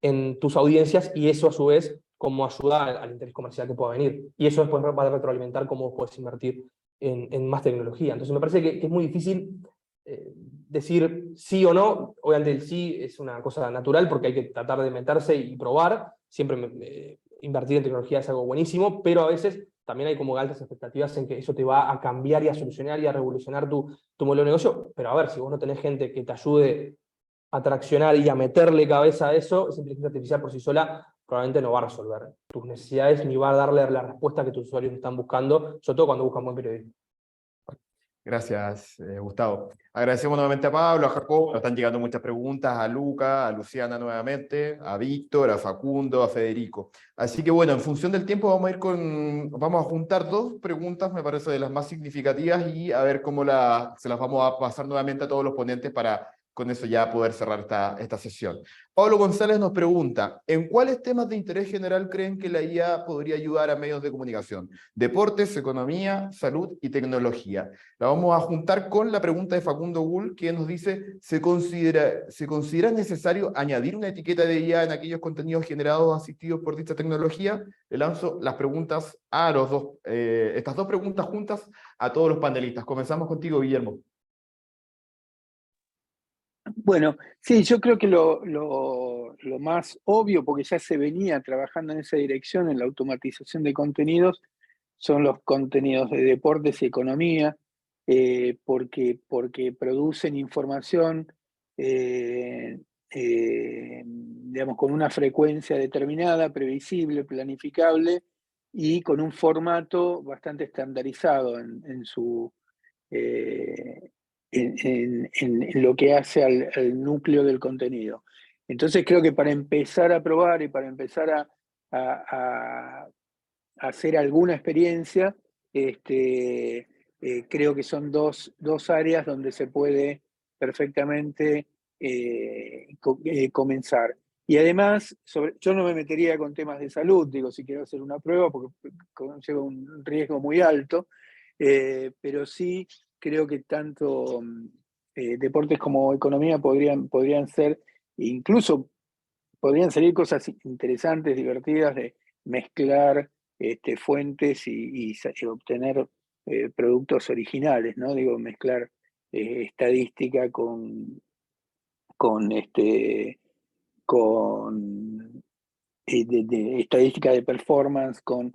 Speaker 7: en tus audiencias y eso a su vez cómo ayudar al interés comercial que pueda venir. Y eso después va a retroalimentar cómo vos podés invertir en más tecnología. Entonces me parece que es muy difícil decir sí o no. Obviamente el sí es una cosa natural porque hay que tratar de meterse y probar. Siempre invertir en tecnología es algo buenísimo, pero a veces también hay como altas expectativas en que eso te va a cambiar y a solucionar y a revolucionar tu modelo de negocio. Pero a ver, si vos no tenés gente que te ayude a traccionar y a meterle cabeza a eso, esa inteligencia artificial por sí sola probablemente no va a resolver tus necesidades ni va a darle la respuesta que tus usuarios están buscando, sobre todo cuando buscan buen periodismo.
Speaker 3: Gracias, Gustavo. Agradecemos nuevamente a Pablo, a Jacobo. Nos están llegando muchas preguntas, a Luca, a Luciana nuevamente, a Víctor, a Facundo, a Federico. Así que bueno, en función del tiempo vamos a juntar dos preguntas, me parece de las más significativas, y a ver cómo se las vamos a pasar nuevamente a todos los ponentes para con eso ya poder cerrar esta sesión. Pablo González nos pregunta, ¿en cuáles temas de interés general creen que la IA podría ayudar a medios de comunicación? Deportes, economía, salud y tecnología. La vamos a juntar con la pregunta de Facundo Gull, que nos dice, ¿se considera necesario añadir una etiqueta de IA en aquellos contenidos generados o asistidos por dicha tecnología? Le lanzo las preguntas a los dos, estas dos preguntas juntas a todos los panelistas. Comenzamos contigo, Guillermo.
Speaker 4: Bueno, sí, yo creo que lo más obvio, porque ya se venía trabajando en esa dirección, en la automatización de contenidos, son los contenidos de deportes y economía, porque producen información, digamos, con una frecuencia determinada, previsible, planificable, y con un formato bastante estandarizado en su... en lo que hace al núcleo del contenido. Entonces creo que para empezar a probar y para empezar a hacer alguna experiencia, creo que son dos áreas donde se puede perfectamente comenzar. Y además, yo no me metería con temas de salud, digo, si quiero hacer una prueba, porque conlleva un riesgo muy alto, pero sí creo que tanto deportes como economía podrían ser, incluso podrían salir cosas interesantes, divertidas, de mezclar fuentes y obtener productos originales, ¿no? Digo, mezclar estadística con estadística de performance, con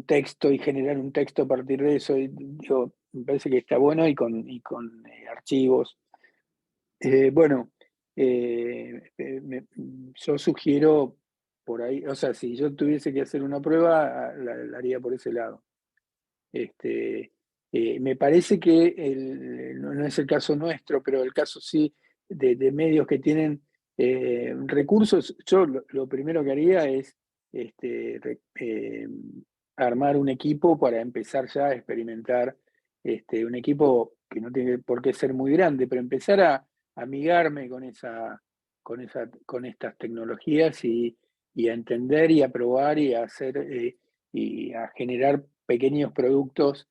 Speaker 4: texto y generar un texto a partir de eso. Digo, me parece que está bueno y con archivos. Bueno, yo sugiero por ahí, o sea, si yo tuviese que hacer una prueba, la haría por ese lado. Me parece que no es el caso nuestro, pero el caso sí de medios que tienen recursos, yo lo primero que haría es armar un equipo para empezar ya a experimentar, un equipo que no tiene por qué ser muy grande, pero empezar a amigarme con estas tecnologías y a entender y a probar y a hacer y a generar pequeños productos,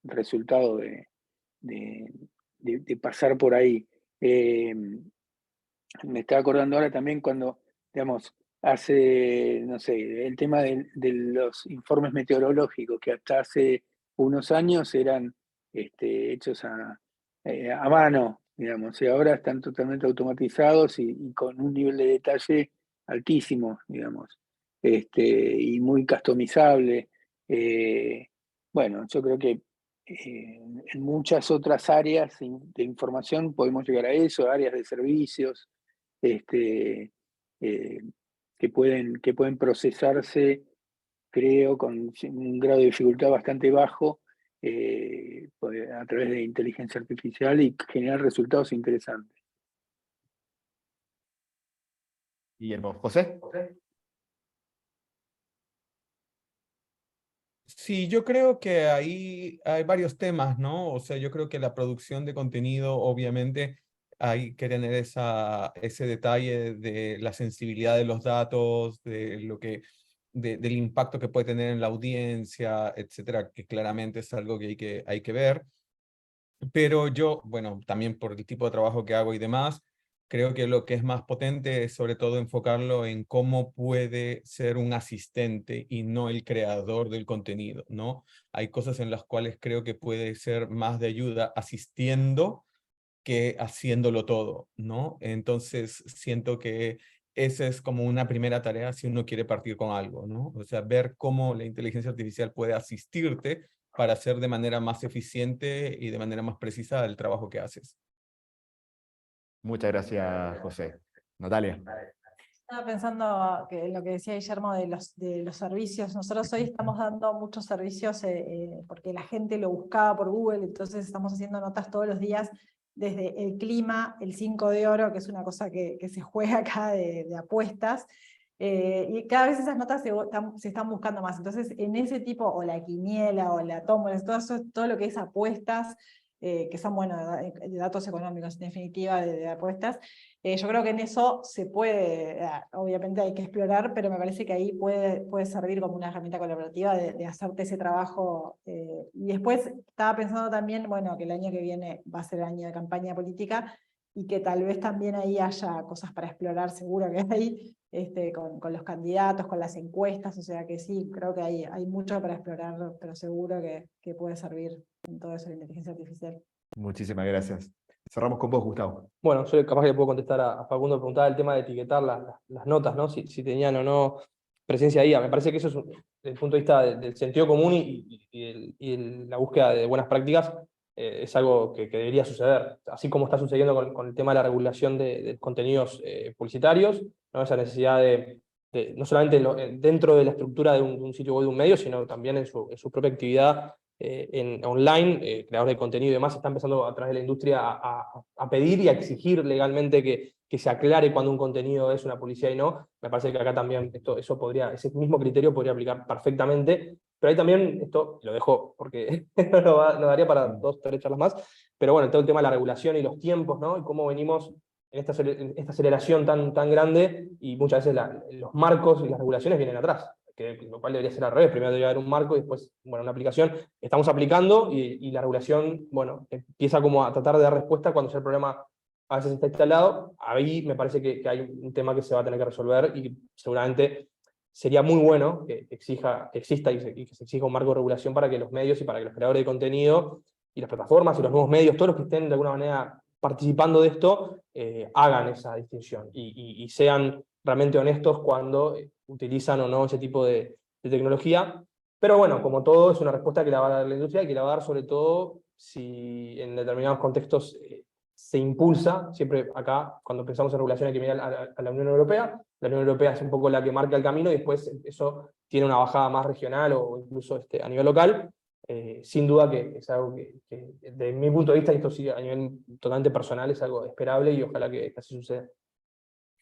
Speaker 4: resultado de pasar por ahí. Me estaba acordando ahora también cuando, digamos, no sé, el tema de los informes meteorológicos, que hasta hace unos años eran hechos a mano, digamos, y ahora están totalmente automatizados y con un nivel de detalle altísimo, digamos, y muy customizable. Bueno, yo creo que en muchas otras áreas de información podemos llegar a eso, áreas de servicios, eh, que pueden procesarse, creo, con un grado de dificultad bastante bajo, a través de inteligencia artificial y generar resultados interesantes.
Speaker 3: Guillermo. José.
Speaker 6: Sí, yo creo que ahí hay varios temas, ¿no? O sea, yo creo que la producción de contenido, obviamente, hay que tener ese detalle de la sensibilidad de los datos, del impacto que puede tener en la audiencia, etcétera, que claramente es algo que hay que ver. Pero yo, bueno, también por el tipo de trabajo que hago y demás, creo que lo que es más potente es sobre todo enfocarlo en cómo puede ser un asistente y no el creador del contenido, ¿no? Hay cosas en las cuales creo que puede ser más de ayuda asistiendo que haciéndolo todo, ¿no? Entonces siento que esa es como una primera tarea si uno quiere partir con algo, ¿no? O sea, ver cómo la inteligencia artificial puede asistirte para hacer de manera más eficiente y de manera más precisa el trabajo que haces.
Speaker 3: Muchas gracias, José. Natalia.
Speaker 5: Estaba pensando que lo que decía Guillermo de los servicios. Nosotros hoy estamos dando muchos servicios porque la gente lo buscaba por Google, entonces estamos haciendo notas todos los días desde el clima, el 5 de oro, que es una cosa que se juega acá de apuestas, y cada vez esas notas se están buscando más. Entonces, en ese tipo, o la quiniela, o la tómbola, todo lo que es apuestas, que son, bueno, de datos económicos, en definitiva, de apuestas, yo creo que en eso se puede, obviamente hay que explorar, pero me parece que ahí puede servir como una herramienta colaborativa de hacerte ese trabajo. Y después estaba pensando también, bueno, que el año que viene va a ser el año de campaña política, y que tal vez también ahí haya cosas para explorar, seguro que hay, con los candidatos, con las encuestas, o sea que sí, creo que hay mucho para explorar, pero seguro que puede servir en todo eso de inteligencia artificial.
Speaker 3: Muchísimas gracias. Cerramos con vos, Gustavo.
Speaker 7: Bueno, yo capaz que le puedo contestar a Facundo, preguntaba el tema de etiquetar las notas, ¿no? Si tenían o no presencia ahí. Me parece que eso es, desde el punto de vista del sentido común y la búsqueda de buenas prácticas, es algo que debería suceder, así como está sucediendo con el tema de la regulación de contenidos publicitarios, ¿no? Esa necesidad no solamente dentro de la estructura de un sitio web de un medio, sino también en su propia actividad online, creadores de contenido y demás, está empezando a través de la industria a pedir y a exigir legalmente que se aclare cuando un contenido es una publicidad y no. Me parece que acá también ese mismo criterio podría aplicar perfectamente, pero ahí también, esto lo dejo porque no daría para 2 o 3 charlas más, pero bueno, todo el tema de la regulación y los tiempos, ¿no? Y cómo venimos en esta aceleración tan grande, y muchas veces los marcos y las regulaciones vienen atrás, lo cual debería ser al revés. Primero debería haber un marco y después, bueno, una aplicación. Estamos aplicando y la regulación, bueno, empieza como a tratar de dar respuesta cuando ya el problema a veces está instalado. Ahí me parece que hay un tema que se va a tener que resolver, y seguramente sería muy bueno que exista y que se exija un marco de regulación para que los medios y para que los creadores de contenido y las plataformas y los nuevos medios, todos los que estén de alguna manera participando de esto, hagan esa distinción y sean realmente honestos cuando utilizan o no ese tipo de tecnología. Pero bueno, como todo, es una respuesta que la va a dar la industria y que la va a dar sobre todo si en determinados contextos se impulsa. Siempre acá, cuando pensamos en regulación, hay que mirar a la Unión Europea. La Unión Europea es un poco la que marca el camino y después eso tiene una bajada más regional o incluso a nivel local. Sin duda que es algo que, desde mi punto de vista, y esto sí a nivel totalmente personal, es algo esperable y ojalá que así suceda.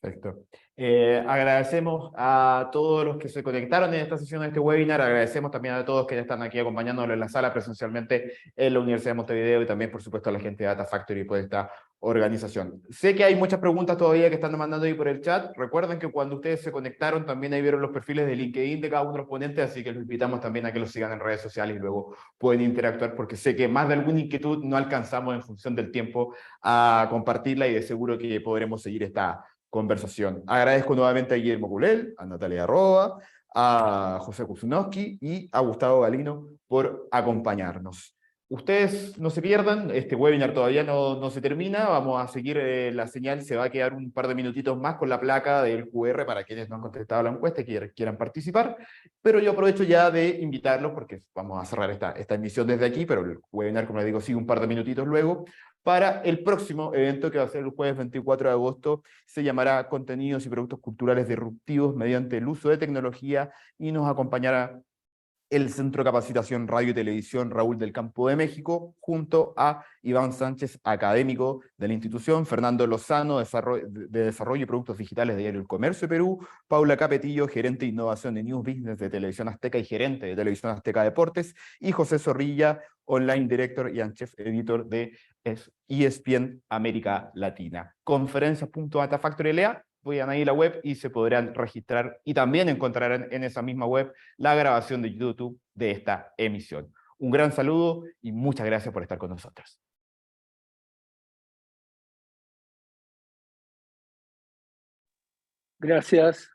Speaker 3: Perfecto. Agradecemos a todos los que se conectaron en esta sesión de este webinar, agradecemos también a todos que ya están aquí acompañándonos en la sala presencialmente en la Universidad de Montevideo y también, por supuesto, a la gente de Data Factory por esta organización. Sé que hay muchas preguntas todavía que están mandando ahí por el chat. Recuerden que cuando ustedes se conectaron también ahí vieron los perfiles de LinkedIn de cada uno de los ponentes, así que los invitamos también a que los sigan en redes sociales y luego pueden interactuar, porque sé que más de alguna inquietud no alcanzamos en función del tiempo a compartirla y de seguro que podremos seguir esta conversación. Agradezco nuevamente a Guillermo Culel, a Natalia Roa, a José Kusunowski y a Gustavo Galino por acompañarnos. Ustedes no se pierdan, este webinar todavía no se termina, vamos a seguir la señal, se va a quedar un par de minutitos más con la placa del QR para quienes no han contestado la encuesta y quieran participar, pero yo aprovecho ya de invitarlos, porque vamos a cerrar esta emisión desde aquí, pero el webinar, como les digo, sigue un par de minutitos luego, para el próximo evento que va a ser el jueves 24 de agosto, se llamará Contenidos y Productos Culturales Disruptivos mediante el uso de tecnología, y nos acompañará el Centro de Capacitación Radio y Televisión Raúl del Campo de México, junto a Iván Sánchez, académico de la institución, Fernando Lozano, de Desarrollo y Productos Digitales de Diario El Comercio de Perú, Paula Capetillo, gerente de innovación de News Business de Televisión Azteca y gerente de Televisión Azteca Deportes, y José Zorrilla, Online Director y Chief Editor de ESPN América Latina. Conferencias.datafactory.la, vayan ahí a la web y se podrán registrar, y también encontrarán en esa misma web la grabación de YouTube de esta emisión. Un gran saludo y muchas gracias por estar con nosotros.
Speaker 4: Gracias.